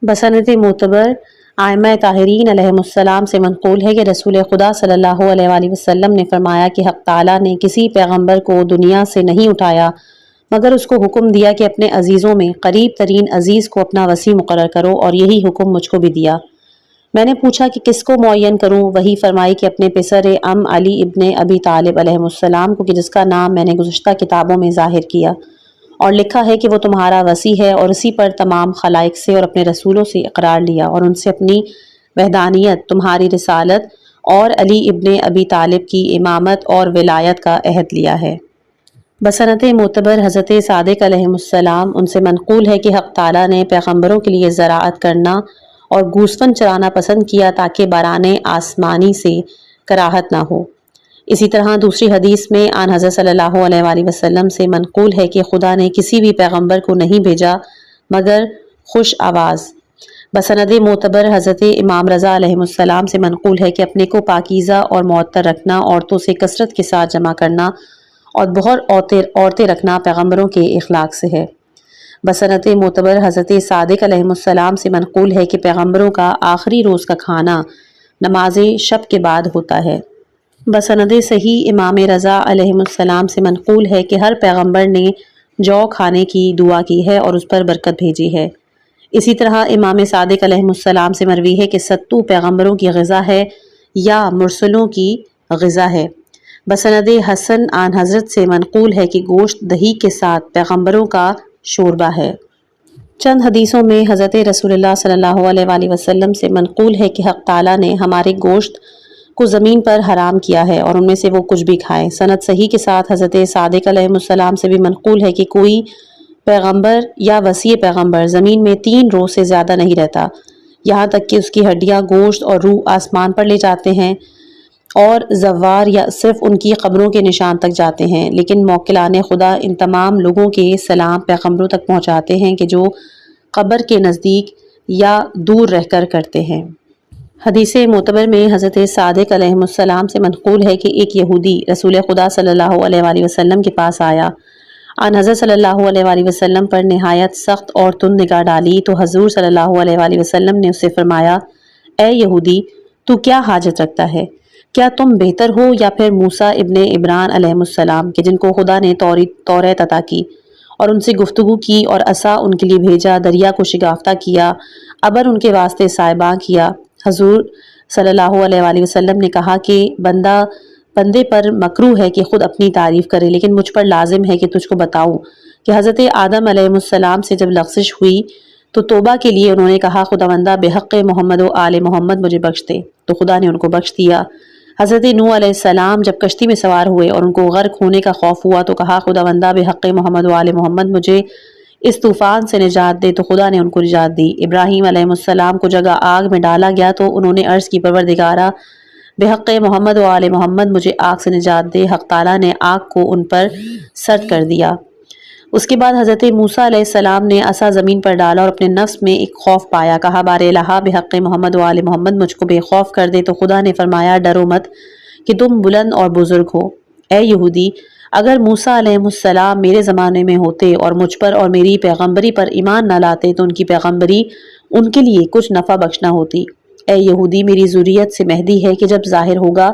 بسند معتبر ائمہ طاہرین علیہ السلام سے منقول ہے کہ رسول خدا صلی اللہ علیہ وآلہ وسلم نے فرمایا کہ حق تعالیٰ نے کسی پیغمبر کو دنیا سے نہیں اٹھایا مگر اس کو حکم دیا کہ اپنے عزیزوں میں قریب ترین عزیز کو اپنا وصی مقرر کرو، اور یہی حکم مجھ کو بھی دیا۔ میں نے پوچھا کہ کس کو معین کروں؟ وہی فرمائی کہ اپنے پسر علی ابن ابی طالب علیہ السلام کو، کہ جس کا نام میں نے گزشتہ کتابوں میں ظاہر کیا اور لکھا ہے کہ وہ تمہارا وصی ہے، اور اسی پر تمام خلائق سے اور اپنے رسولوں سے اقرار لیا اور ان سے اپنی وحدانیت، تمہاری رسالت اور علی ابن ابی طالب کی امامت اور ولایت کا عہد لیا ہے۔ بسند معتبر حضرت صادق علیہ السلام ان سے منقول ہے کہ حق تعالیٰ نے پیغمبروں کے لیے زراعت کرنا اور گوسفند چرانا پسند کیا تاکہ باران آسمانی سے کراہت نہ ہو۔ اسی طرح دوسری حدیث میں آن حضرت صلی اللہ علیہ وآلہ وسلم سے منقول ہے کہ خدا نے کسی بھی پیغمبر کو نہیں بھیجا مگر خوش آواز۔ بسند معتبر حضرت امام رضا علیہ السلام سے منقول ہے کہ اپنے کو پاکیزہ اور معطر رکھنا، عورتوں سے کثرت کے ساتھ جمع کرنا اور بہت عورتیں رکھنا پیغمبروں کے اخلاق سے ہے۔ بسند معتبر حضرت صادق علیہ السلام سے منقول ہے کہ پیغمبروں کا آخری روز کا کھانا نماز شب کے بعد ہوتا ہے۔ بسند صحیح امام رضا علیہ السلام سے منقول ہے کہ ہر پیغمبر نے جو کھانے کی دعا کی ہے اور اس پر برکت بھیجی ہے۔ اسی طرح امام صادق علیہ السلام سے مروی ہے کہ ستو پیغمبروں کی غذا ہے یا مرسلوں کی غذا ہے۔ بسند حسن آن حضرت سے منقول ہے کہ گوشت دہی کے ساتھ پیغمبروں کا شوربہ ہے۔ چند حدیثوں میں حضرت رسول اللہ صلی اللہ علیہ وآلہ وسلم سے منقول ہے کہ حق تعالیٰ نے ہمارے گوشت کو زمین پر حرام کیا ہے اور ان میں سے وہ کچھ بھی کھائے۔ سند صحیح کے ساتھ حضرت صادق علیہ السلام سے بھی منقول ہے کہ کوئی پیغمبر یا وصی پیغمبر زمین میں 3 روز سے زیادہ نہیں رہتا، یہاں تک کہ اس کی ہڈیاں، گوشت اور روح آسمان پر لے جاتے ہیں اور زوار یا صرف ان کی قبروں کے نشان تک جاتے ہیں، لیکن موکلان خدا ان تمام لوگوں کے سلام پیغمبروں تک پہنچاتے ہیں کہ جو قبر کے نزدیک یا دور رہ کر کرتے ہیں۔ حدیث معتبر میں حضرت صادق علیہ السلام سے منقول ہے کہ ایک یہودی رسول خدا صلی اللہ علیہ وآلہ وسلم کے پاس آیا، آن حضرت صلی اللہ علیہ وآلہ وسلم پر نہایت سخت اور تند نگاہ ڈالی تو حضور صلی اللہ علیہ وآلہ وسلم نے اسے فرمایا، اے یہودی، تو کیا حاجت رکھتا ہے؟ کیا تم بہتر ہو یا پھر موسیٰ ابن عمران علیہ السلام کہ جن کو خدا نے توریت عطا کی اور ان سے گفتگو کی اور عصا ان کے لیے بھیجا، دریا کو شگافتہ کیا، ابر ان کے واسطے سائباں کیا؟ حضور صلی اللہ علیہ وآلہ وسلم نے کہا کہ بندے پر مکروہ ہے کہ خود اپنی تعریف کرے، لیکن مجھ پر لازم ہے کہ تجھ کو بتاؤں کہ حضرت آدم علیہ السلام سے جب لغزش ہوئی تو توبہ کے لیے انہوں نے کہا خداوندہ بحق محمد و آل محمد مجھے بخش دے، تو خدا نے ان کو بخش دیا۔ حضرت نوح علیہ السلام جب کشتی میں سوار ہوئے اور ان کو غرق ہونے کا خوف ہوا تو کہا خداوندہ بحق محمد و آل محمد مجھے اس طوفان سے نجات دے، تو خدا نے ان کو نجات دی۔ ابراہیم علیہ السلام کو جگہ آگ میں ڈالا گیا تو انہوں نے عرض کی پروردگارا بحق محمد و آل محمد مجھے آگ سے نجات دے، حق تعالیٰ نے آگ کو ان پر سرد کر دیا۔ اس کے بعد حضرت موسیٰ علیہ السلام نے عصا زمین پر ڈالا اور اپنے نفس میں ایک خوف پایا، کہا بار الہا بحق محمد و آل محمد مجھ کو بے خوف کر دے، تو خدا نے فرمایا ڈرو مت کہ تم بلند اور بزرگ ہو۔ اے یہودی، اگر موسیٰ علیہ السلام میرے زمانے میں ہوتے اور مجھ پر اور میری پیغمبری پر ایمان نہ لاتے تو ان کی پیغمبری ان کے لیے کچھ نفع بخش نہ ہوتی۔ اے یہودی، میری ذریت سے مہدی ہے کہ جب ظاہر ہوگا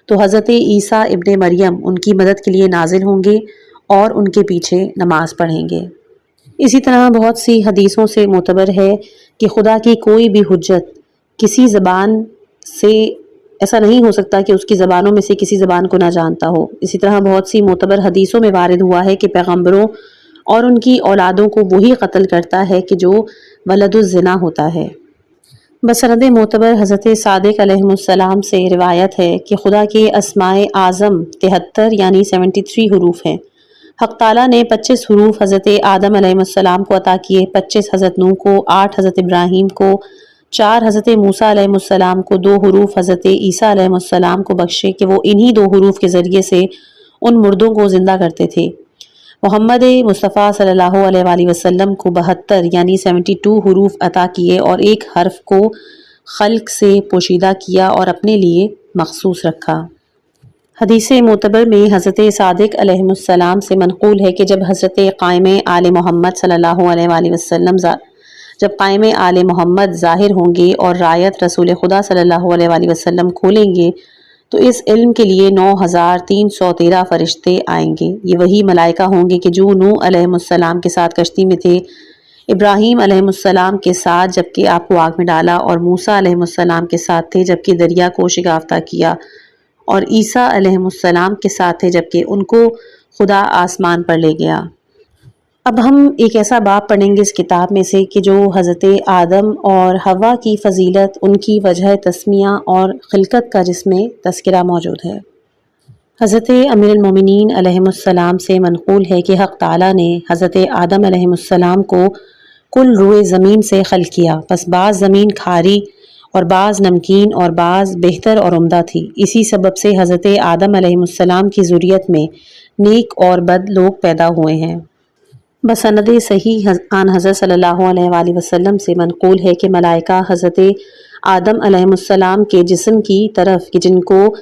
تو حضرت عیسیٰ ابن مریم ان کی مدد کے لیے نازل ہوں گے اور ان کے پیچھے نماز پڑھیں گے۔ اسی طرح بہت سی حدیثوں سے معتبر ہے کہ خدا کی کوئی بھی حجت کسی زبان سے ایسا نہیں ہو سکتا کہ اس کی زبانوں میں سے کسی زبان کو نہ جانتا ہو۔ اسی طرح بہت سی معتبر حدیثوں میں وارد ہوا ہے کہ پیغمبروں اور ان کی اولادوں کو وہی قتل کرتا ہے کہ جو ولد الزنا ہوتا ہے۔ بسند معتبر حضرت صادق علیہ السلام سے روایت ہے کہ خدا کے اسماء اعظم 73 یعنی 73 حروف ہیں۔ حق تعالیٰ نے 25 حروف حضرت آدم علیہ السلام کو عطا کیے، 25 حضرت نوح کو، 8 حضرت ابراہیم کو، 4 حضرت موسیٰ علیہ السلام کو، 2 حروف حضرت عیسیٰ علیہ السلام کو بخشے کہ وہ انہی 2 حروف کے ذریعے سے ان مردوں کو زندہ کرتے تھے۔ محمد مصطفیٰ صلی اللہ علیہ وآلہ وسلم کو 72 یعنی 72 حروف عطا کیے اور ایک حرف کو خلق سے پوشیدہ کیا اور اپنے لیے مخصوص رکھا۔ حدیث معتبر میں حضرت صادق علیہ السلام سے منقول ہے کہ جب حضرت قائم آل محمد صلی اللہ علیہ وآلہ وسلم جب قائم آل محمد ظاہر ہوں گے اور رایت رسول خدا صلی اللہ علیہ وآلہ وسلم کھولیں گے تو اس علم کے لیے 9313 فرشتے آئیں گے۔ یہ وہی ملائکہ ہوں گے کہ جو نوح علیہ السلام کے ساتھ کشتی میں تھے، ابراہیم علیہ السلام کے ساتھ جبکہ آپ کو آگ میں ڈالا، اور موسیٰ علیہ السلام کے ساتھ تھے جبکہ دریا کو شگافتہ کیا، اور عیسیٰ علیہ السلام کے ساتھ تھے جبکہ ان کو خدا آسمان پر لے گیا۔ اب ہم ایک ایسا باب پڑھیں گے اس کتاب میں سے کہ جو حضرت آدم اور حوا کی فضیلت، ان کی وجہ تسمیہ اور خلقت کا جس میں تذکرہ موجود ہے۔ حضرت امیر المومنین علیہ السلام سے منقول ہے کہ حق تعالیٰ نے حضرت آدم علیہ السلام کو کل روئے زمین سے خلق کیا، پس بعض زمین کھاری اور بعض نمکین اور بعض بہتر اور عمدہ تھی۔ اسی سبب سے حضرت آدم علیہ السلام کی ذریت میں نیک اور بد لوگ پیدا ہوئے ہیں۔ بسند صحیح آن حضرت صلی اللہ علیہ وآلہ وسلم سے منقول ہے کہ ملائکہ حضرت آدم علیہ السلام کے جسم کی طرف کہ جن کو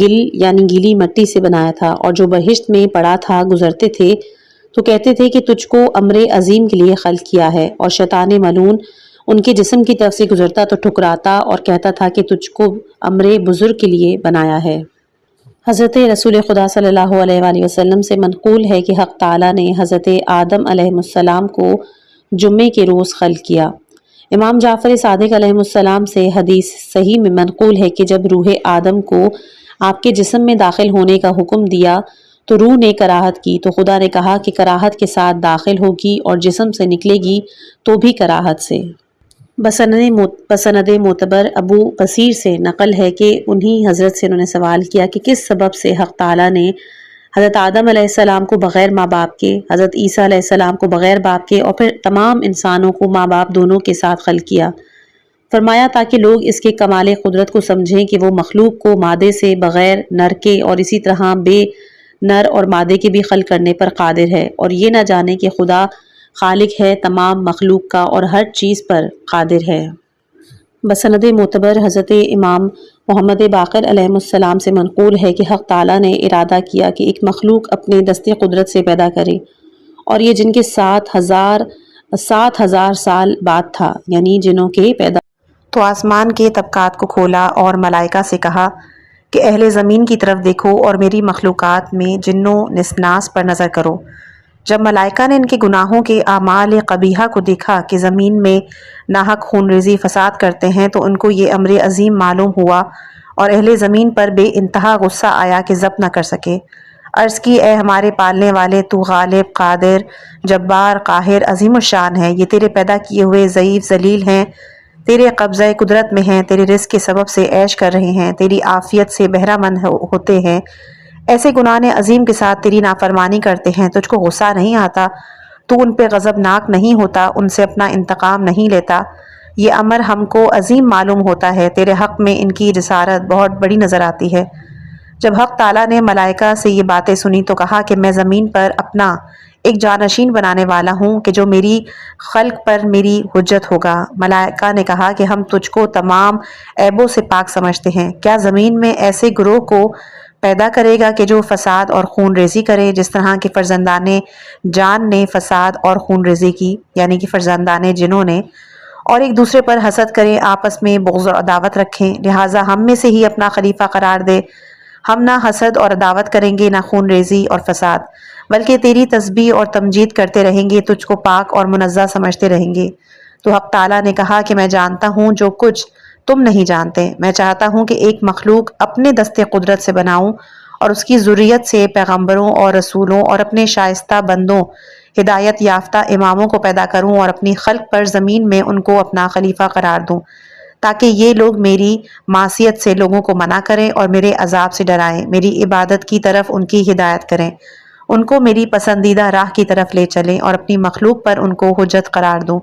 گل یعنی گیلی مٹی سے بنایا تھا اور جو بہشت میں پڑا تھا گزرتے تھے تو کہتے تھے کہ تجھ کو امر عظیم کے لیے خلق کیا ہے، اور شیطان ملعون ان کے جسم کی طرف سے گزرتا تو ٹھکراتا اور کہتا تھا کہ تجھ کو امر بزرگ کے لیے بنایا ہے۔ حضرت رسول خدا صلی اللہ علیہ وآلہ وسلم سے منقول ہے کہ حق تعالیٰ نے حضرت آدم علیہ السلام کو جمعے کے روز خلق کیا۔ امام جعفر صادق علیہ السلام سے حدیث صحیح میں منقول ہے کہ جب روح آدم کو آپ کے جسم میں داخل ہونے کا حکم دیا تو روح نے کراہت کی، تو خدا نے کہا کہ کراہت کے ساتھ داخل ہوگی اور جسم سے نکلے گی تو بھی کراہت سے۔ بسند معتبر ابو بصیر سے نقل ہے کہ انہی حضرت سے انہوں نے سوال کیا کہ کس سبب سے حق تعالیٰ نے حضرت آدم علیہ السلام کو بغیر ماں باپ کے، حضرت عیسیٰ علیہ السلام کو بغیر باپ کے اور پھر تمام انسانوں کو ماں باپ دونوں کے ساتھ خلق کیا؟ فرمایا تاکہ لوگ اس کے کمال قدرت کو سمجھیں کہ وہ مخلوق کو مادے سے بغیر نر کے اور اسی طرح بے نر اور مادے کے بھی خلق کرنے پر قادر ہے، اور یہ نہ جانے کہ خدا خالق ہے تمام مخلوق کا اور ہر چیز پر قادر ہے۔ بسند معتبر حضرت امام محمد باقر علیہ السلام سے منقول ہے کہ حق تعالیٰ نے ارادہ کیا کہ ایک مخلوق اپنے دست قدرت سے پیدا کرے، اور یہ جن کے 7,000 سال بعد تھا، یعنی جنوں کے پیدا تو آسمان کے طبقات کو کھولا اور ملائکہ سے کہا کہ اہل زمین کی طرف دیکھو اور میری مخلوقات میں جنوں نسناس پر نظر کرو۔ جب ملائکہ نے ان کے گناہوں کے اعمال قبیحہ کو دیکھا کہ زمین میں ناحق خون ریزی فساد کرتے ہیں تو ان کو یہ امر عظیم معلوم ہوا اور اہل زمین پر بے انتہا غصہ آیا کہ ضبط نہ کر سکے۔ عرض کی اے ہمارے پالنے والے، تو غالب، قادر، جبار، قاہر، عظیم الشان ہے۔ یہ تیرے پیدا کیے ہوئے ضعیف ذلیل ہیں، تیرے قبضہ قدرت میں ہیں، تیرے رزق کے سبب سے عیش کر رہے ہیں، تیری عافیت سے بہرہ مند ہوتے ہیں۔ ایسے گناہ عظیم کے ساتھ تیری نافرمانی کرتے ہیں، تجھ کو غصہ نہیں آتا، تو ان پہ غضبناک نہیں ہوتا، ان سے اپنا انتقام نہیں لیتا۔ یہ امر ہم کو عظیم معلوم ہوتا ہے، تیرے حق میں ان کی جسارت بہت بڑی نظر آتی ہے۔ جب حق تعالیٰ نے ملائکہ سے یہ باتیں سنی تو کہا کہ میں زمین پر اپنا ایک جانشین بنانے والا ہوں کہ جو میری خلق پر میری حجت ہوگا۔ ملائکہ نے کہا کہ ہم تجھ کو تمام عیبوں سے پاک سمجھتے ہیں، کیا زمین میں ایسے گروہ کو پیدا کرے گا کہ جو فساد اور خون ریزی کرے، جس طرح کہ فرزندان جان نے فساد اور خون ریزی کی، یعنی کہ فرزندان جنوں نے، اور ایک دوسرے پر حسد کریں، آپس میں بغض اور عداوت رکھیں، لہٰذا ہم میں سے ہی اپنا خلیفہ قرار دے۔ ہم نہ حسد اور عداوت کریں گے، نہ خون ریزی اور فساد، بلکہ تیری تسبیح اور تمجید کرتے رہیں گے، تجھ کو پاک اور منزہ سمجھتے رہیں گے۔ تو حق تعالیٰ نے کہا کہ میں جانتا ہوں جو کچھ تم نہیں جانتے۔ میں چاہتا ہوں کہ ایک مخلوق اپنے دستے قدرت سے بناؤں اور اس کی ذریت سے پیغمبروں اور رسولوں اور اپنے شائستہ بندوں، ہدایت یافتہ اماموں کو پیدا کروں اور اپنی خلق پر زمین میں ان کو اپنا خلیفہ قرار دوں، تاکہ یہ لوگ میری معصیت سے لوگوں کو منع کریں اور میرے عذاب سے ڈرائیں، میری عبادت کی طرف ان کی ہدایت کریں، ان کو میری پسندیدہ راہ کی طرف لے چلیں اور اپنی مخلوق پر ان کو حجت قرار دوں،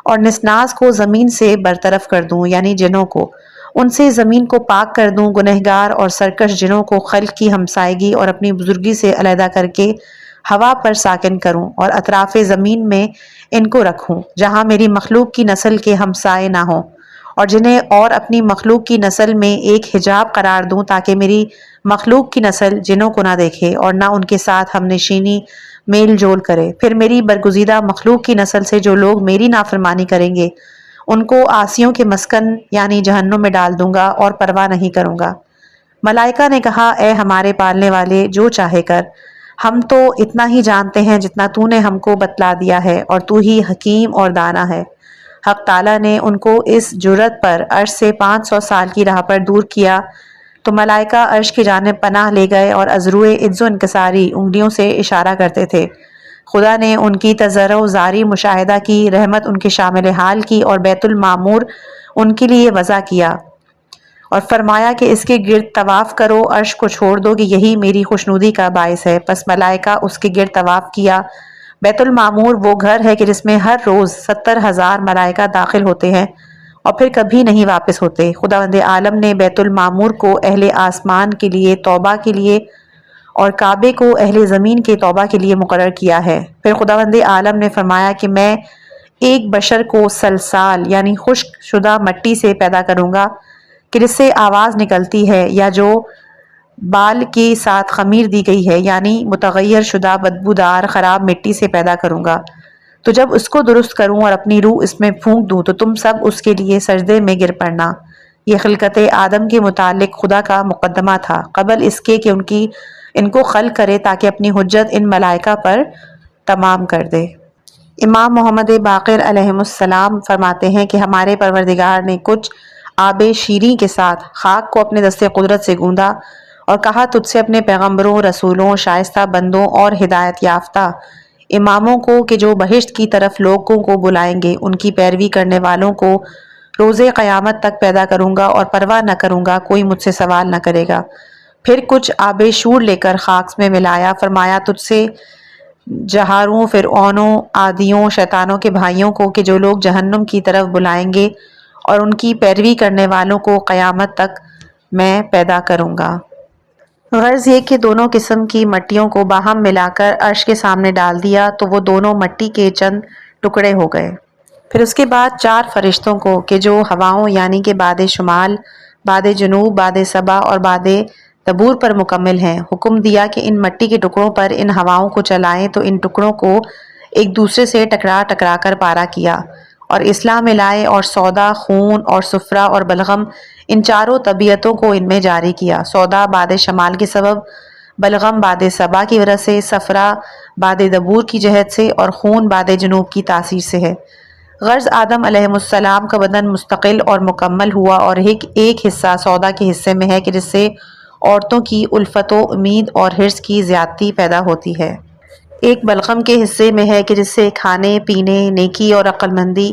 اور نسناس کو زمین سے برطرف کر دوں، یعنی جنوں کو، ان سے زمین کو پاک کر دوں، گنہگار اور سرکش جنوں کو خلق کی ہمسائیگی اور اپنی بزرگی سے علیحدہ کر کے ہوا پر ساکن کروں اور اطراف زمین میں ان کو رکھوں جہاں میری مخلوق کی نسل کے ہمسائے نہ ہوں، اور جنہیں اور اپنی مخلوق کی نسل میں ایک حجاب قرار دوں تاکہ میری مخلوق کی نسل جنوں کو نہ دیکھے اور نہ ان کے ساتھ ہم نشینی میل جول کرے۔ پھر میری برگزیدہ مخلوق کی نسل سے جو لوگ میری نافرمانی کریں گے ان کو عاصیوں کے مسکن یعنی جہنم میں ڈال دوں گا اور پرواہ نہیں کروں گا۔ ملائکہ نے کہا اے ہمارے پالنے والے، جو چاہے کر، ہم تو اتنا ہی جانتے ہیں جتنا تو نے ہم کو بتلا دیا ہے، اور تو ہی حکیم اور دانا ہے۔ حق تعالیٰ نے ان کو اس جرت پر عرش سے 500 سال کی راہ پر دور کیا تو ملائکہ عرش کی جانب پناہ لے گئے اور ازروئے عجز و انکساری انگلیوں سے اشارہ کرتے تھے۔ خدا نے ان کی تضرع و زاری مشاہدہ کی، رحمت ان کے شامل حال کی اور بیت المعمور ان کے لیے وضع کیا اور فرمایا کہ اس کے گرد طواف کرو، عرش کو چھوڑ دو کہ یہی میری خوشنودی کا باعث ہے۔ پس ملائکہ اس کے گرد طواف کیا۔ بیت المعمور وہ گھر ہے کہ جس میں ہر روز 70,000 ملائکہ داخل ہوتے ہیں اور پھر کبھی نہیں واپس ہوتے۔ خداوند عالم نے بیت المعمور کو اہل آسمان کے لیے توبہ کے لیے اور کعبے کو اہل زمین کے توبہ کے لیے مقرر کیا ہے۔ پھر خداوند عالم نے فرمایا کہ میں ایک بشر کو سلسال یعنی خشک شدہ مٹی سے پیدا کروں گا کہ جس سے آواز نکلتی ہے، یا جو بال کے ساتھ خمیر دی گئی ہے، یعنی متغیر شدہ بدبودار خراب مٹی سے پیدا کروں گا۔ تو جب اس کو درست کروں اور اپنی روح اس میں پھونک دوں تو تم سب اس کے لیے سجدے میں گر پڑنا۔ یہ خلقت آدم کے متعلق خدا کا مقدمہ تھا قبل اس کے کہ ان کو خلق کرے تاکہ اپنی حجت ان ملائکہ پر تمام کر دے۔ امام محمد باقر علیہ السلام فرماتے ہیں کہ ہمارے پروردگار نے کچھ آب شیریں کے ساتھ خاک کو اپنے دستے قدرت سے گوندا اور کہا تجھ سے اپنے پیغمبروں، رسولوں، شائستہ بندوں اور ہدایت یافتہ اماموں کو کہ جو بہشت کی طرف لوگوں کو بلائیں گے، ان کی پیروی کرنے والوں کو روز قیامت تک پیدا کروں گا اور پرواہ نہ کروں گا، کوئی مجھ سے سوال نہ کرے گا۔ پھر کچھ آب شور لے کر خاک میں ملایا، فرمایا تجھ سے جہاروں، فرعونوں، عادیوں، شیطانوں کے بھائیوں کو کہ جو لوگ جہنم کی طرف بلائیں گے اور ان کی پیروی کرنے والوں کو قیامت تک میں پیدا کروں گا۔ غرض یہ کہ دونوں قسم کی مٹیوں کو باہم ملا کر عرش کے سامنے ڈال دیا تو وہ دونوں مٹی کے چند ٹکڑے ہو گئے۔ پھر اس کے بعد 4 فرشتوں کو کہ جو ہواؤں یعنی کہ باد شمال، باد جنوب، باد صبا اور باد دبور پر مکمل ہیں، حکم دیا کہ ان مٹی کے ٹکڑوں پر ان ہواؤں کو چلائیں تو ان ٹکڑوں کو ایک دوسرے سے ٹکرا ٹکرا کر پارا کیا اور اصلاح میں لائے اور سودا، خون اور صفرا اور بلغم ان چاروں طبیعتوں کو ان میں جاری کیا۔ سودا باد شمال کے سبب، بلغم باد صبا کی وجہ سے، صفرا باد دبور کی جہت سے اور خون باد جنوب کی تاثیر سے ہے۔ غرض آدم علیہ السلام کا بدن مستقل اور مکمل ہوا اور ایک حصہ سودا کے حصے میں ہے کہ جس سے عورتوں کی الفت و امید اور حرص کی زیادتی پیدا ہوتی ہے۔ ایک بلغم کے حصے میں ہے کہ جس سے کھانے پینے، نیکی اور عقل مندی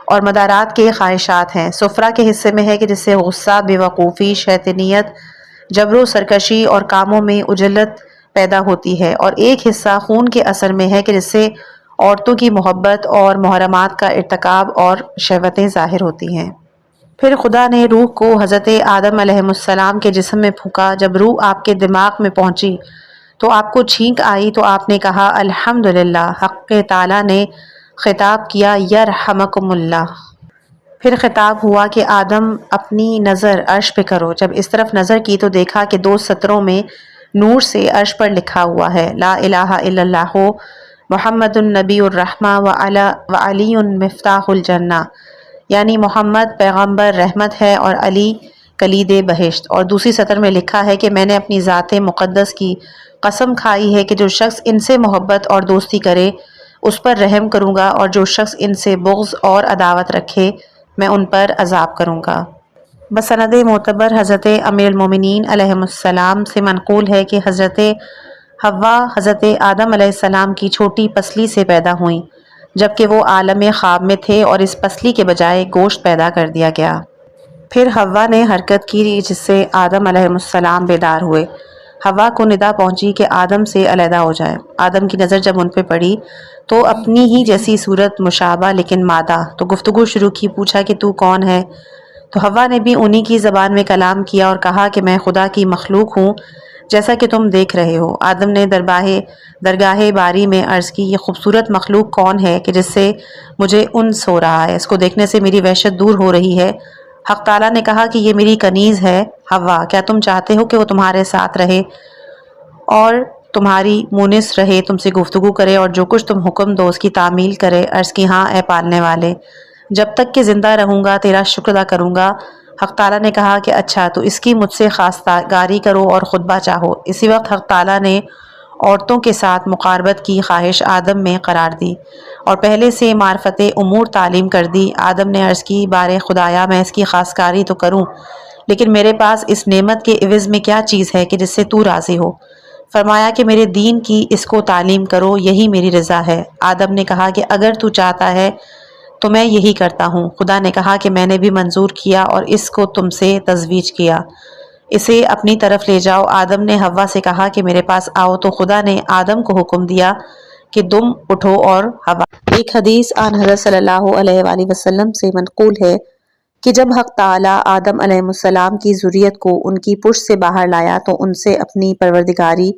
اور مدارات کے خواہشات ہیں۔ صفرا کے حصے میں ہے کہ جس سے غصہ، بے وقوفی، شیطنیت، جبر و سرکشی اور کاموں میں عجلت پیدا ہوتی ہے، اور ایک حصہ خون کے اثر میں ہے کہ جس سے عورتوں کی محبت اور محرمات کا ارتکاب اور شہوتیں ظاہر ہوتی ہیں۔ پھر خدا نے روح کو حضرت آدم علیہ السلام کے جسم میں پھونکا۔ جب روح آپ کے دماغ میں پہنچی تو آپ کو چھینک آئی تو آپ نے کہا الحمدللہ۔ حق تعالیٰ نے خطاب کیا یرحمکم اللہ۔ پھر خطاب ہوا کہ آدم اپنی نظر عرش پہ کرو۔ جب اس طرف نظر کی تو دیکھا کہ 2 سطروں میں نور سے عرش پر لکھا ہوا ہے لا الہ الا اللہ محمد النبی الرحمہ و علی مفتاح الجنہ، یعنی محمد پیغمبر رحمت ہے اور علی کلید بہشت۔ اور دوسری سطر میں لکھا ہے کہ میں نے اپنی ذات مقدس کی قسم کھائی ہے کہ جو شخص ان سے محبت اور دوستی کرے اس پر رحم کروں گا، اور جو شخص ان سے بغض اور عداوت رکھے میں ان پر عذاب کروں گا۔ بسند معتبر حضرت امیر المومنین علیہ السلام سے منقول ہے کہ حضرت حوا حضرت آدم علیہ السلام کی چھوٹی پسلی سے پیدا ہوئیں، جبکہ وہ عالم خواب میں تھے اور اس پسلی کے بجائے گوشت پیدا کر دیا گیا۔ پھر حوا نے حرکت کی جس سے آدم علیہ السلام بیدار ہوئے۔ حوا کو ندا پہنچی کہ آدم سے علیحدہ ہو جائے۔ آدم کی نظر جب ان پہ پڑی تو اپنی ہی جیسی صورت مشابہ لیکن مادہ، تو گفتگو شروع کی، پوچھا کہ تو کون ہے؟ تو حوا نے بھی انہی کی زبان میں کلام کیا اور کہا کہ میں خدا کی مخلوق ہوں جیسا کہ تم دیکھ رہے ہو۔ آدم نے درگاہ باری میں عرض کی یہ خوبصورت مخلوق کون ہے کہ جس سے مجھے انس ہو رہا ہے، اس کو دیکھنے سے میری وحشت دور ہو رہی ہے؟ حق تعالیٰ نے کہا کہ یہ میری کنیز ہے حوا، کیا تم چاہتے ہو کہ وہ تمہارے ساتھ رہے اور تمہاری مونس رہے، تم سے گفتگو کرے اور جو کچھ تم حکم دو اس کی تعمیل کرے؟ عرض کی ہاں اے پالنے والے، جب تک کہ زندہ رہوں گا تیرا شکر ادا کروں گا۔ حق تعالیٰ نے کہا کہ اچھا تو اس کی مجھ سے خواستگاری کرو اور خطبہ چاہو۔ اسی وقت حق تعالیٰ نے عورتوں کے ساتھ مقاربت کی خواہش آدم میں قرار دی اور پہلے سے معرفت امور تعلیم کر دی۔ آدم نے عرض کی بار خدایا میں اس کی خواستگاری تو کروں لیکن میرے پاس اس نعمت کے عوض میں کیا چیز ہے کہ جس سے تو راضی ہو؟ فرمایا کہ میرے دین کی اس کو تعلیم کرو، یہی میری رضا ہے۔ آدم نے کہا کہ اگر تو چاہتا ہے تو میں یہی کرتا ہوں۔ خدا نے کہا کہ میں نے بھی منظور کیا اور اس کو تم سے تزویج کیا، اسے اپنی طرف لے جاؤ۔ آدم نے حوا سے کہا کہ میرے پاس آؤ، تو خدا نے آدم کو حکم دیا کہ تم اٹھو اور حوا۔ ایک حدیث آن حضرت صلی اللہ علیہ وآلہ وسلم سے منقول ہے کہ جب حق تعالیٰ آدم علیہ السلام کی ذریت کو ان کی پشت سے باہر لایا تو ان سے اپنی پروردگاری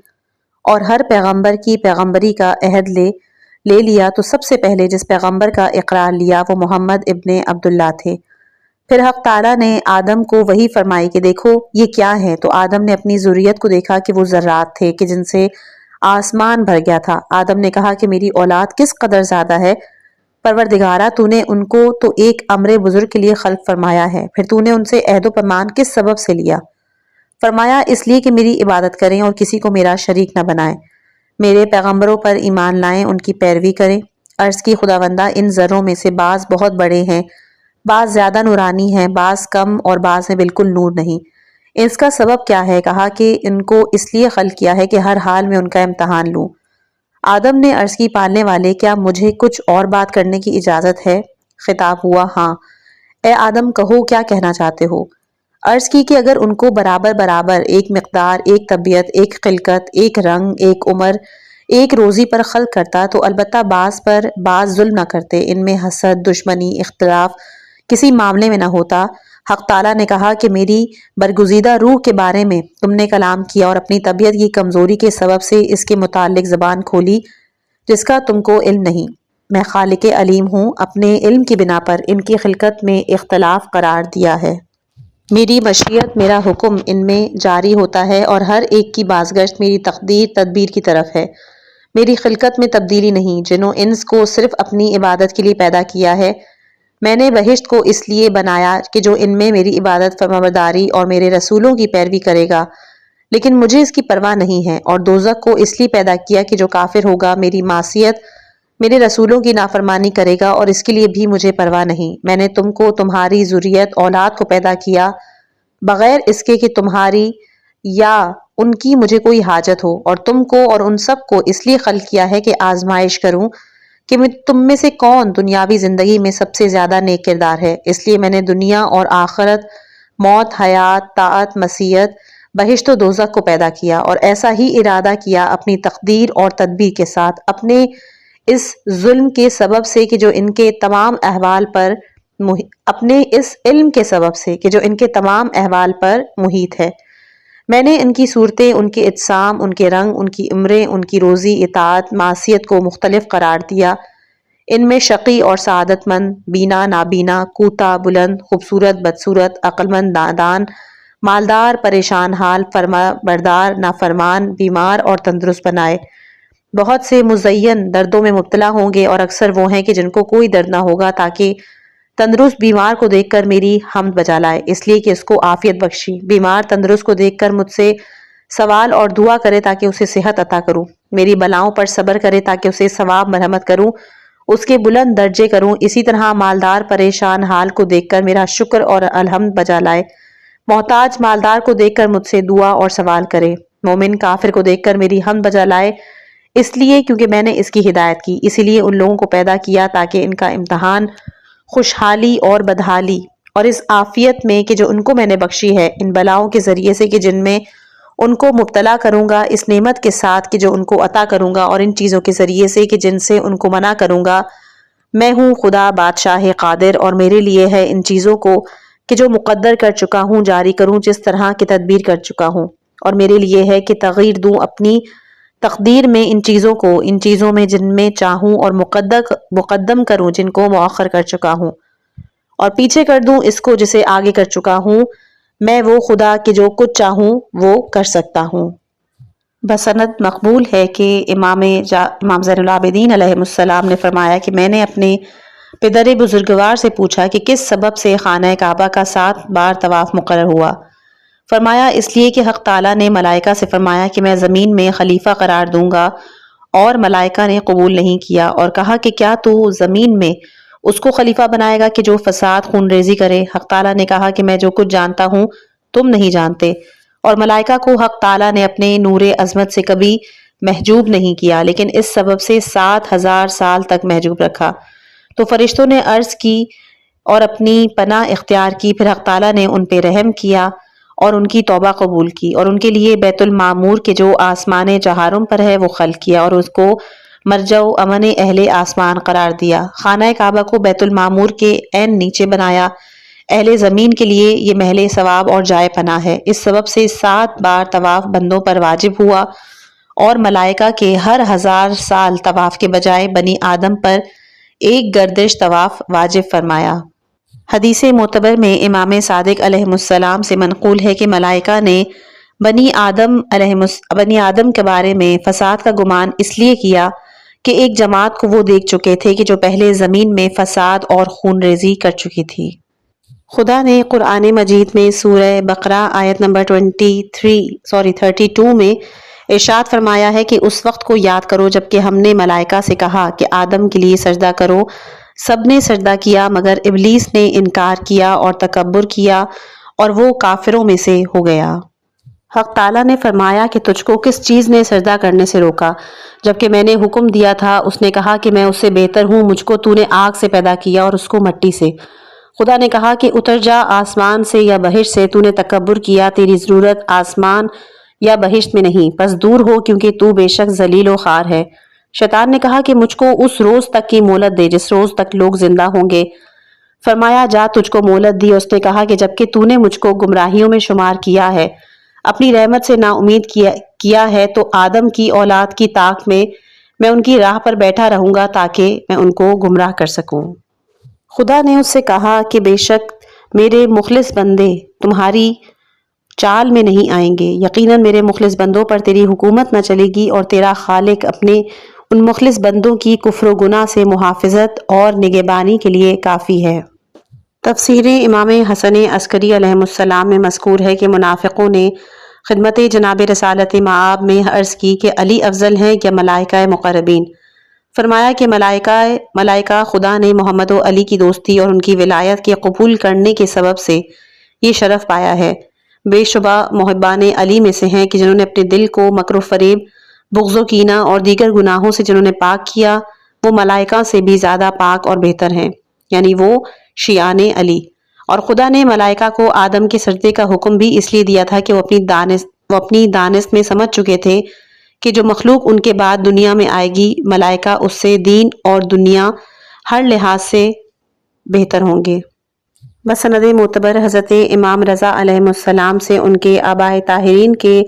اور ہر پیغمبر کی پیغمبری کا عہد لے لیا، تو سب سے پہلے جس پیغمبر کا اقرار لیا وہ محمد ابن عبداللہ تھے۔ پھر حق تعالیٰ نے آدم کو وحی فرمائی کہ دیکھو یہ کیا ہے، تو آدم نے اپنی ذریت کو دیکھا کہ وہ ذرات تھے کہ جن سے آسمان بھر گیا تھا۔ آدم نے کہا کہ میری اولاد کس قدر زیادہ ہے، پروردگارہ تو نے ان کو تو ایک امر بزرگ کے لیے خلق فرمایا ہے، پھر تو نے ان سے عہد و پیمان کس سبب سے لیا؟ فرمایا اس لیے کہ میری عبادت کریں اور کسی کو میرا شریک نہ بنائیں، میرے پیغمبروں پر ایمان لائیں، ان کی پیروی کریں۔ عرض کی خداوندہ ان ذروں میں سے بعض بہت بڑے ہیں، بعض زیادہ نورانی ہیں، بعض کم اور بعض میں بالکل نور نہیں، اس کا سبب کیا ہے؟ کہا کہ ان کو اس لیے خلق کیا ہے کہ ہر حال میں ان کا امتحان لوں۔ آدم نے عرض کی پالنے والے کیا مجھے کچھ اور بات کرنے کی اجازت ہے؟ خطاب ہوا ہاں۔ اے آدم کہو کیا کہنا چاہتے ہو؟ عرض کی کہ اگر ان کو برابر برابر ایک مقدار، ایک طبیعت، ایک خلقت، ایک رنگ، ایک عمر، ایک روزی پر خلق کرتا تو البتہ بعض پر بعض ظلم نہ کرتے، ان میں حسد، دشمنی، اختلاف کسی معاملے میں نہ ہوتا۔ حق تعالیٰ نے کہا کہ میری برگزیدہ روح کے بارے میں تم نے کلام کیا اور اپنی طبیعت کی کمزوری کے سبب سے اس کے متعلق زبان کھولی جس کا تم کو علم نہیں۔ میں خالق علیم ہوں، اپنے علم کی بنا پر ان کی خلقت میں اختلاف قرار دیا ہے۔ میری مشیت، میرا حکم ان میں جاری ہوتا ہے اور ہر ایک کی بازگشت میری تقدیر تدبیر کی طرف ہے۔ میری خلقت میں تبدیلی نہیں، جن و انس کو صرف اپنی عبادت کے لیے پیدا کیا ہے۔ میں نے بہشت کو اس لیے بنایا کہ جو ان میں میری عبادت فرمانبرداری اور میرے رسولوں کی پیروی کرے گا، لیکن مجھے اس کی پرواہ نہیں ہے، اور دوزخ کو اس لیے پیدا کیا کہ جو کافر ہوگا، میری معصیت، میرے رسولوں کی نافرمانی کرے گا، اور اس کے لیے بھی مجھے پرواہ نہیں۔ میں نے تم کو تمہاری ذریت اولاد کو پیدا کیا بغیر اس کے کہ تمہاری یا ان کی مجھے کوئی حاجت ہو، اور تم کو اور ان سب کو اس لیے خلق کیا ہے کہ آزمائش کروں کہ تم میں سے کون دنیاوی زندگی میں سب سے زیادہ نیک کردار ہے۔ اس لیے میں نے دنیا اور آخرت، موت، حیات، طاعت، معصیت، بہشت و دوزخ کو پیدا کیا، اور ایسا ہی ارادہ کیا اپنی تقدیر اور تدبیر کے ساتھ، اپنے اس ظلم کے سبب سے کہ جو ان کے تمام احوال پر اپنے اس علم کے سبب سے کہ جو ان کے تمام احوال پر محیط ہے۔ میں نے ان کی صورتیں، ان کے اجسام، ان کے رنگ، ان کی عمریں، ان کی روزی، اطاعت، معصیت کو مختلف قرار دیا۔ ان میں شقی اور سعادت مند، بینا نابینا، کوتا بلند، خوبصورت بدصورت، عقل مند نادان، مالدار پریشان حال، فرما بردار نافرمان، بیمار اور تندرست بنائے۔ بہت سے مزین دردوں میں مبتلا ہوں گے اور اکثر وہ ہیں کہ جن کو کوئی درد نہ ہوگا، تاکہ تندرست بیمار کو دیکھ کر میری حمد بجا لائے، اس لیے کہ اس کو عافیت بخشی۔ بیمار تندرست کو دیکھ کر مجھ سے سوال اور دعا کرے تاکہ اسے صحت عطا کروں۔ میری بلاؤں پر صبر کرے تاکہ اسے ثواب مرحمت کروں، اس کے بلند درجے کروں۔ اسی طرح مالدار پریشان حال کو دیکھ کر میرا شکر اور الحمد بجا لائے۔ محتاج مالدار کو دیکھ کر مجھ سے دعا اور سوال کرے۔ مومن کافر کو دیکھ کر میری حمد بجا لائے، اس لیے کیونکہ میں نے اس کی ہدایت کی۔ اسی لیے ان لوگوں کو پیدا کیا تاکہ ان کا امتحان خوشحالی اور بدحالی اور اس عافیت میں کہ جو ان کو میں نے بخشی ہے، ان بلاؤں کے ذریعے سے کہ جن میں ان کو مبتلا کروں گا، اس نعمت کے ساتھ کہ جو ان کو عطا کروں گا، اور ان چیزوں کے ذریعے سے کہ جن سے ان کو منع کروں گا۔ میں ہوں خدا بادشاہ قادر، اور میرے لیے ہے ان چیزوں کو کہ جو مقدر کر چکا ہوں جاری کروں جس طرح کی تدبیر کر چکا ہوں، اور میرے لیے ہے کہ تغییر دوں اپنی تقدیر میں ان چیزوں کو، ان چیزوں میں جن میں چاہوں، اور مقدم کروں جن کو مؤخر کر چکا ہوں، اور پیچھے کر دوں اس کو جسے آگے کر چکا ہوں۔ میں وہ خدا کہ جو کچھ چاہوں وہ کر سکتا ہوں۔ بسند مقبول ہے کہ امام زین العابدین علیہ السلام نے فرمایا کہ میں نے اپنے پدر بزرگوار سے پوچھا کہ کس سبب سے خانہ کعبہ کا 7 بار طواف مقرر ہوا؟ فرمایا اس لیے کہ حق تعالیٰ نے ملائکہ سے فرمایا کہ میں زمین میں خلیفہ قرار دوں گا، اور ملائکہ نے قبول نہیں کیا اور کہا کہ کیا تو زمین میں اس کو خلیفہ بنائے گا کہ جو فساد خون ریزی کرے؟ حق تعالیٰ نے کہا کہ میں جو کچھ جانتا ہوں تم نہیں جانتے، اور ملائکہ کو حق تعالیٰ نے اپنے نور عظمت سے کبھی محجوب نہیں کیا، لیکن اس سبب سے 7,000 سال تک محجوب رکھا۔ تو فرشتوں نے عرض کی اور اپنی پناہ اختیار کی، پھر حق تعالیٰ نے ان پہ رحم کیا اور ان کی توبہ قبول کی، اور ان کے لیے بیت المعمور کے جو آسمان چہارم پر ہے وہ خلق کیا، اور اس کو مرجع و امن اہل آسمان قرار دیا۔ خانہ کعبہ کو بیت المعمور کے عین نیچے بنایا۔ اہل زمین کے لیے یہ محل ثواب اور جائے پناہ ہے۔ اس سبب سے 7 بار طواف بندوں پر واجب ہوا، اور ملائکہ کے ہر 1000 سال طواف کے بجائے بنی آدم پر 1 گردش طواف واجب فرمایا۔ حدیث معتبر میں امام صادق علیہ السلام سے منقول ہے کہ ملائکہ نے بنی آدم کے بارے میں فساد کا گمان اس لیے کیا کہ ایک جماعت کو وہ دیکھ چکے تھے کہ جو پہلے زمین میں فساد اور خون ریزی کر چکی تھی۔ خدا نے قرآن مجید میں سورہ بقرہ آیت نمبر 32 میں ارشاد فرمایا ہے کہ اس وقت کو یاد کرو جب کہ ہم نے ملائکہ سے کہا کہ آدم کے لیے سجدہ کرو، سب نے سجدہ کیا مگر ابلیس نے انکار کیا اور تکبر کیا، اور وہ کافروں میں سے ہو گیا۔ حق تعالیٰ نے فرمایا کہ تجھ کو کس چیز نے سجدہ کرنے سے روکا؟ جبکہ میں نے حکم دیا تھا۔ اس نے کہا کہ میں اس سے بہتر ہوں، مجھ کو تو نے آگ سے پیدا کیا اور اس کو مٹی سے۔ خدا نے کہا کہ اتر جا آسمان سے یا بہشت سے، تو نے تکبر کیا، تیری ضرورت آسمان یا بہشت میں نہیں، پس دور ہو کیونکہ تو بے شک ذلیل و خوار ہے۔ شیطان نے کہا کہ مجھ کو اس روز تک کی مہلت دے جس روز تک لوگ زندہ ہوں گے۔ فرمایا جا، تجھ کو مہلت دی۔ اس نے کہا کہ جبکہ تو نے مجھ کو گمراہیوں میں شمار کیا ہے، اپنی رحمت سے نا امید کیا ہے، تو آدم کی اولاد کی طاق میں ان کی راہ پر بیٹھا رہوں گا تاکہ میں ان کو گمراہ کر سکوں۔ خدا نے اس سے کہا کہ بے شک میرے مخلص بندے تمہاری چال میں نہیں آئیں گے، یقیناً میرے مخلص بندوں پر تیری حکومت نہ چلے گی، اور تیرا خالق اپنے ان مخلص بندوں کی کفر و گناہ سے محافظت اور نگہبانی کے لیے کافی ہے۔ تفسیر امام حسن عسکری علیہ السلام میں مذکور ہے کہ منافقوں نے خدمت جناب رسالت مآب میں عرض کی کہ علی افضل ہیں یا ملائکہ مقربین؟ فرمایا کہ ملائکہ خدا نے محمد و علی کی دوستی اور ان کی ولایت کے قبول کرنے کے سبب سے یہ شرف پایا ہے۔ بے شبہ محبان علی میں سے ہیں کہ جنہوں نے اپنے دل کو مکر و فریب، بغض و کینہ اور دیگر گناہوں سے جنہوں نے پاک کیا، وہ ملائکہ سے بھی زیادہ پاک اور بہتر ہیں، یعنی وہ شیعان علی۔ اور خدا نے ملائکہ کو آدم کے سجدے کا حکم بھی اس لیے دیا تھا کہ وہ اپنی دانست میں سمجھ چکے تھے کہ جو مخلوق ان کے بعد دنیا میں آئے گی، ملائکہ اس سے دین اور دنیا ہر لحاظ سے بہتر ہوں گے۔ بسند معتبر حضرت امام رضا علیہ السلام سے ان کے آباء طاہرین کے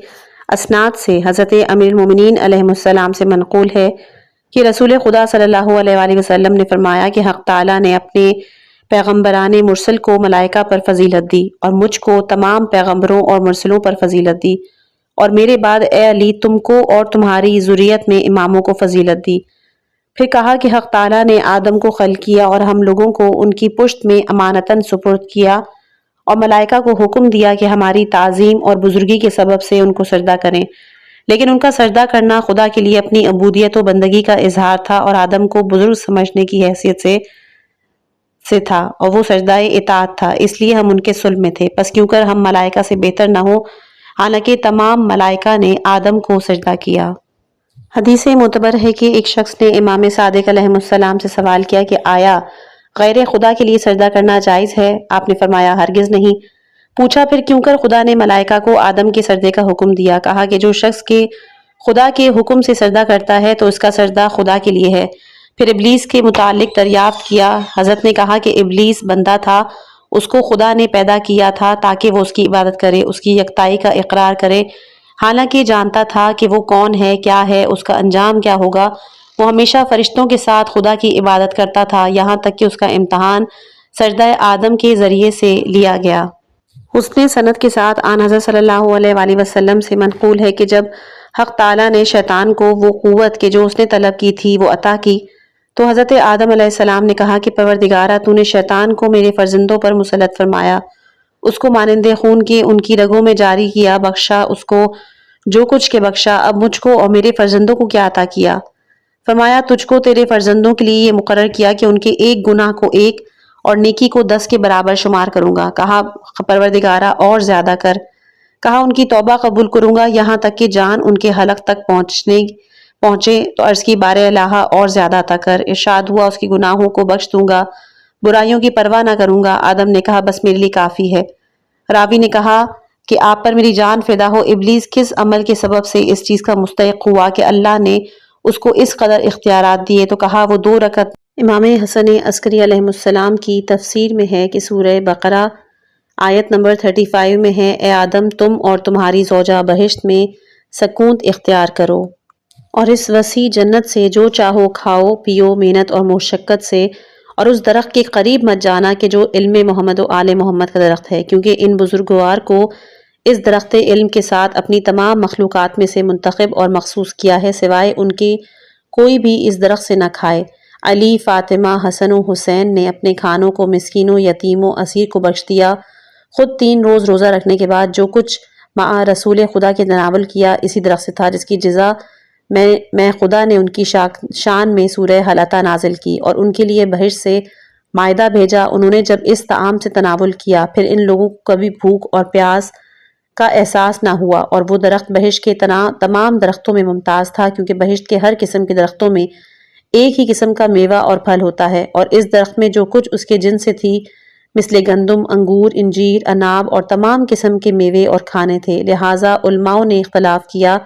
اسناد سے حضرت امیر المومنین علیہ السلام سے منقول ہے کہ رسول خدا صلی اللہ علیہ وآلہ وسلم نے فرمایا کہ حق تعالیٰ نے اپنے پیغمبران مرسل کو ملائکہ پر فضیلت دی اور مجھ کو تمام پیغمبروں اور مرسلوں پر فضیلت دی، اور میرے بعد اے علی تم کو اور تمہاری ذریت میں اماموں کو فضیلت دی۔ پھر کہا کہ حق تعالیٰ نے آدم کو خلق کیا اور ہم لوگوں کو ان کی پشت میں امانتاً سپرد کیا، اور ملائکہ کو حکم دیا کہ ہماری تعظیم اور بزرگی کے سبب سے ان کو سجدہ کریں، لیکن ان کا سجدہ کرنا خدا کے لیے اپنی عبودیت و بندگی کا اظہار تھا اور آدم کو بزرگ سمجھنے کی حیثیت سے تھا، اور وہ سجدہ اطاعت تھا، اس لیے ہم ان کے صلب میں تھے، پس کیوں کر ہم ملائکہ سے بہتر نہ ہو، حالانکہ تمام ملائکہ نے آدم کو سجدہ کیا۔ حدیث معتبر ہے کہ ایک شخص نے امام صادق علیہ السلام سے سوال کیا کہ آیا غیر خدا کے لیے سجدہ کرنا جائز ہے؟ آپ نے فرمایا ہرگز نہیں۔ پوچھا پھر کیوں کر خدا نے ملائکہ کو آدم کے سجدے کا حکم دیا؟ کہا کہ جو شخص کے خدا کے حکم سے سجدہ کرتا ہے تو اس کا سجدہ خدا کے لیے ہے۔ پھر ابلیس کے متعلق دریافت کیا۔ حضرت نے کہا کہ ابلیس بندہ تھا، اس کو خدا نے پیدا کیا تھا تاکہ وہ اس کی عبادت کرے، اس کی یکتائی کا اقرار کرے، حالانکہ جانتا تھا کہ وہ کون ہے، کیا ہے، اس کا انجام کیا ہوگا۔ وہ ہمیشہ فرشتوں کے ساتھ خدا کی عبادت کرتا تھا، یہاں تک کہ اس کا امتحان سجدہ آدم کے ذریعے سے لیا گیا۔ حسن سند کے ساتھ آن حضرت صلی اللہ علیہ وآلہ وسلم سے منقول ہے کہ جب حق تعالیٰ نے شیطان کو وہ قوت کہ جو اس نے طلب کی تھی وہ عطا کی تو حضرت آدم علیہ السلام نے کہا کہ پروردگارہ تو نے شیطان کو میرے فرزندوں پر مسلط فرمایا، اس کو مانند خون کے ان کی رگوں میں جاری کیا، بخشا اس کو جو کچھ کے بخشا، اب مجھ کو اور میرے فرزندوں کو کیا عطا کیا؟ فرمایا تجھ کو تیرے فرزندوں کے لیے یہ مقرر کیا کہ ان کے ایک گناہ کو 1 اور نیکی کو 10 کے برابر شمار کروں گا۔ کہا پروردگارہ اور زیادہ کر۔ کہا ان کی توبہ قبول کروں گا یہاں تک کہ جان ان کے حلق تک پہنچے، تو عرض کی بار الہ اور زیادہ عطا کر۔ ارشاد ہوا اس کی گناہوں کو بخش دوں گا، برائیوں کی پرواہ نہ کروں گا۔ آدم نے کہا بس میرے لیے کافی ہے۔ راوی نے کہا کہ آپ پر میری جان فدا ہو، ابلیس کس عمل کے سبب سے اس چیز کا مستحق ہوا کہ اللہ نے اس کو اس قدر اختیارات دیے؟ تو کہا وہ 2 رکعت۔ امام حسن عسکری علیہ السلام کی تفسیر میں ہے کہ سورہ بقرہ آیت نمبر 35 میں ہے اے آدم تم اور تمہاری زوجہ بہشت میں سکونت اختیار کرو اور اس وسیع جنت سے جو چاہو کھاؤ پیو محنت اور مشقت سے، اور اس درخت کے قریب مت جانا کہ جو علم محمد و آل محمد کا درخت ہے، کیونکہ ان بزرگوار کو اس درخت علم کے ساتھ اپنی تمام مخلوقات میں سے منتخب اور مخصوص کیا ہے، سوائے ان کے کوئی بھی اس درخت سے نہ کھائے۔ علی، فاطمہ، حسن و حسین نے اپنے کھانوں کو مسکینوں، یتیموں، اسیر کو بخش دیا۔ خود 3 روز روزہ رکھنے کے بعد جو کچھ مع رسول خدا کے تناول کیا اسی درخت سے تھا، جس کی جزا میں خدا نے ان کی شان میں سورہ حلقہ نازل کی اور ان کے لیے بہشت سے مائدہ بھیجا۔ انہوں نے جب اس طعام سے تناول کیا پھر ان لوگوں کو کبھی بھوک اور پیاس کا احساس نہ ہوا، اور وہ درخت بہشت کے تمام درختوں میں ممتاز تھا، کیونکہ بہشت کے ہر قسم کے درختوں میں ایک ہی قسم کا میوہ اور پھل ہوتا ہے، اور اس درخت میں جو کچھ اس کے جن سے تھی مثل گندم، انگور، انجیر، اناب اور تمام قسم کے میوے اور کھانے تھے۔ لہٰذا علماء نے اختلاف کیا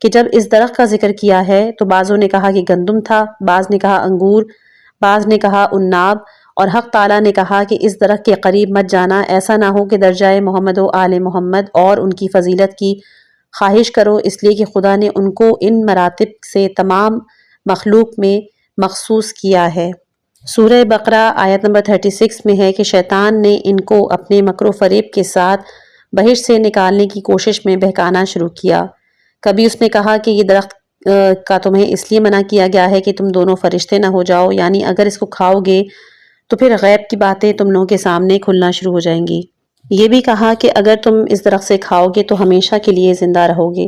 کہ جب اس درخت کا ذکر کیا ہے تو بعضوں نے کہا کہ گندم تھا، بعض نے کہا انگور، بعض نے کہا اناب، اور حق تعالیٰ نے کہا کہ اس درخت کے قریب مت جانا، ایسا نہ ہو کہ درجہ محمد و آل محمد اور ان کی فضیلت کی خواہش کرو، اس لیے کہ خدا نے ان کو ان مراتب سے تمام مخلوق میں مخصوص کیا ہے۔ سورہ بقرہ آیت نمبر 36 میں ہے کہ شیطان نے ان کو اپنے مکر و فریب کے ساتھ بہشت سے نکالنے کی کوشش میں بہکانا شروع کیا۔ کبھی اس نے کہا کہ یہ درخت کا تمہیں اس لیے منع کیا گیا ہے کہ تم دونوں فرشتے نہ ہو جاؤ، یعنی اگر اس کو کھاؤ گے تو پھر غیب کی باتیں تم لوگوں کے سامنے کھلنا شروع ہو جائیں گی۔ یہ بھی کہا کہ اگر تم اس درخت سے کھاؤ گے تو ہمیشہ کے لیے زندہ رہو گے،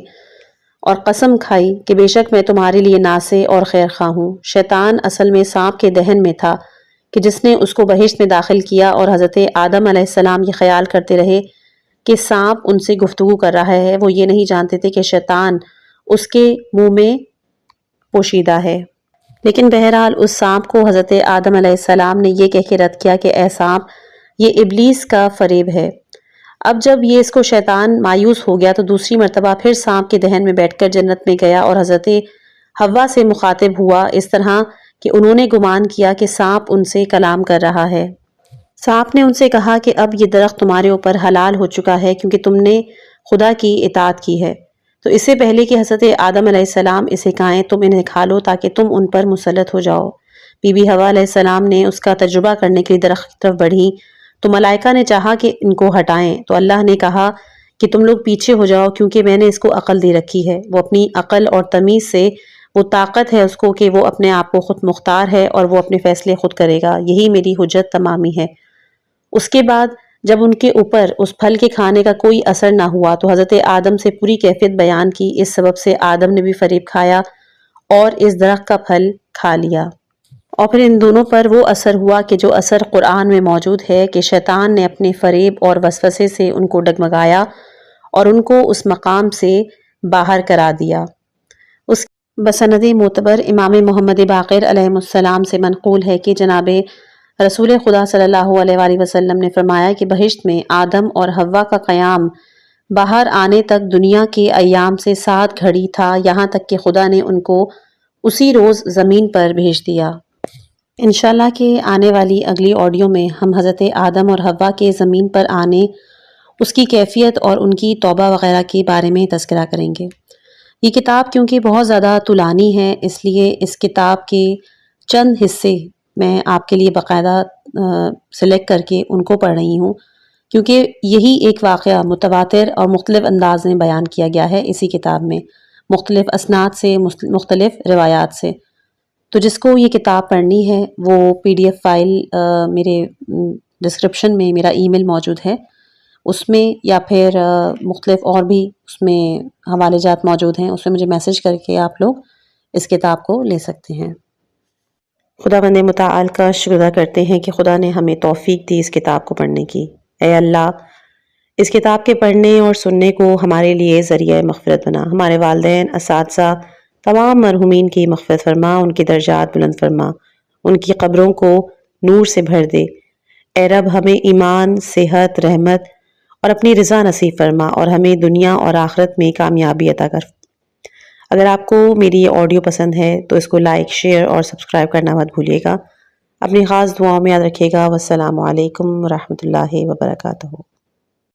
اور قسم کھائی کہ بے شک میں تمہارے لیے ناصح اور خیر خواہ ہوں۔ شیطان اصل میں سانپ کے دہن میں تھا کہ جس نے اس کو بہشت میں داخل کیا، اور حضرت آدم علیہ السلام یہ خیال کرتے رہے کہ سانپ ان سے گفتگو کر رہا ہے، وہ یہ نہیں جانتے تھے کہ شیطان اس کے منہ میں پوشیدہ ہے۔ لیکن بہرحال اس سانپ کو حضرت آدم علیہ السلام نے یہ کہہ کے رد کیا کہ اے سانپ، یہ ابلیس کا فریب ہے۔ اب جب یہ اس کو شیطان مایوس ہو گیا تو دوسری مرتبہ پھر سانپ کے دہن میں بیٹھ کر جنت میں گیا اور حضرت حوا سے مخاطب ہوا، اس طرح کہ انہوں نے گمان کیا کہ سانپ ان سے کلام کر رہا ہے۔ سانپ نے ان سے کہا کہ اب یہ درخت تمہارے اوپر حلال ہو چکا ہے کیونکہ تم نے خدا کی اطاعت کی ہے، تو اس سے پہلے کہ حضرت آدم علیہ السلام اسے کھائیں تم انہیں کھا لو تاکہ تم ان پر مسلط ہو جاؤ۔ بی بی حوا علیہ السلام نے اس کا تجربہ کرنے کے لیے درخت کی طرف بڑھی تو ملائکہ نے چاہا کہ ان کو ہٹائیں، تو اللہ نے کہا کہ تم لوگ پیچھے ہو جاؤ کیونکہ میں نے اس کو عقل دے رکھی ہے، وہ اپنی عقل اور تمیز سے وہ طاقت ہے اس کو کہ وہ اپنے آپ کو خود مختار ہے اور وہ اپنے فیصلے خود کرے گا، یہی میری حجت تمامی ہے۔ اس کے بعد جب ان کے اوپر اس پھل کے کھانے کا کوئی اثر نہ ہوا تو حضرت آدم سے پوری کیفیت بیان کی، اس سبب سے آدم نے بھی فریب کھایا اور اس درخت کا پھل کھا لیا، اور پھر ان دونوں پر وہ اثر ہوا کہ جو اثر قرآن میں موجود ہے کہ شیطان نے اپنے فریب اور وسوسے سے ان کو ڈگمگایا اور ان کو اس مقام سے باہر کرا دیا۔ اس بسند معتبر امام محمد باقر علیہ السلام سے منقول ہے کہ جناب رسول خدا صلی اللہ علیہ وآلہ وسلم نے فرمایا کہ بہشت میں آدم اور حوا کا قیام باہر آنے تک دنیا کے ایام سے 7 گھڑی تھا، یہاں تک کہ خدا نے ان کو اسی روز زمین پر بھیج دیا۔ انشاءاللہ کہ آنے والی اگلی آڈیو میں ہم حضرت آدم اور حوا کے زمین پر آنے، اس کی کیفیت اور ان کی توبہ وغیرہ کے بارے میں تذکرہ کریں گے۔ یہ کتاب کیونکہ بہت زیادہ طولانی ہے اس لیے اس کتاب کے چند حصے میں آپ کے لیے باقاعدہ سلیکٹ کر کے ان کو پڑھ رہی ہوں، کیونکہ یہی ایک واقعہ متواتر اور مختلف انداز میں بیان کیا گیا ہے اسی کتاب میں، مختلف اسناد سے، مختلف روایات سے۔ تو جس کو یہ کتاب پڑھنی ہے وہ PDF فائل میرے ڈسکرپشن میں میرا ای میل موجود ہے، اس میں یا پھر مختلف اور بھی اس میں حوالے جات موجود ہیں، اس میں مجھے میسج کر کے آپ لوگ اس کتاب کو لے سکتے ہیں۔ خداوند متعال کا شکر ادا کرتے ہیں کہ خدا نے ہمیں توفیق دی اس کتاب کو پڑھنے کی۔ اے اللہ، اس کتاب کے پڑھنے اور سننے کو ہمارے لیے ذریعہ مغفرت بنا، ہمارے والدین، اساتذہ، تمام مرحومین کی مغفرت فرما، ان کی درجات بلند فرما، ان کی قبروں کو نور سے بھر دے۔ اے رب، ہمیں ایمان، صحت، رحمت اور اپنی رضا نصیب فرما اور ہمیں دنیا اور آخرت میں کامیابی عطا کر۔ اگر آپ کو میری یہ آڈیو پسند ہے تو اس کو لائک، شیئر اور سبسکرائب کرنا مت بھولیے گا۔ اپنی خاص دعاؤں میں یاد رکھیے گا۔ والسلام علیکم ورحمۃ اللہ وبرکاتہ۔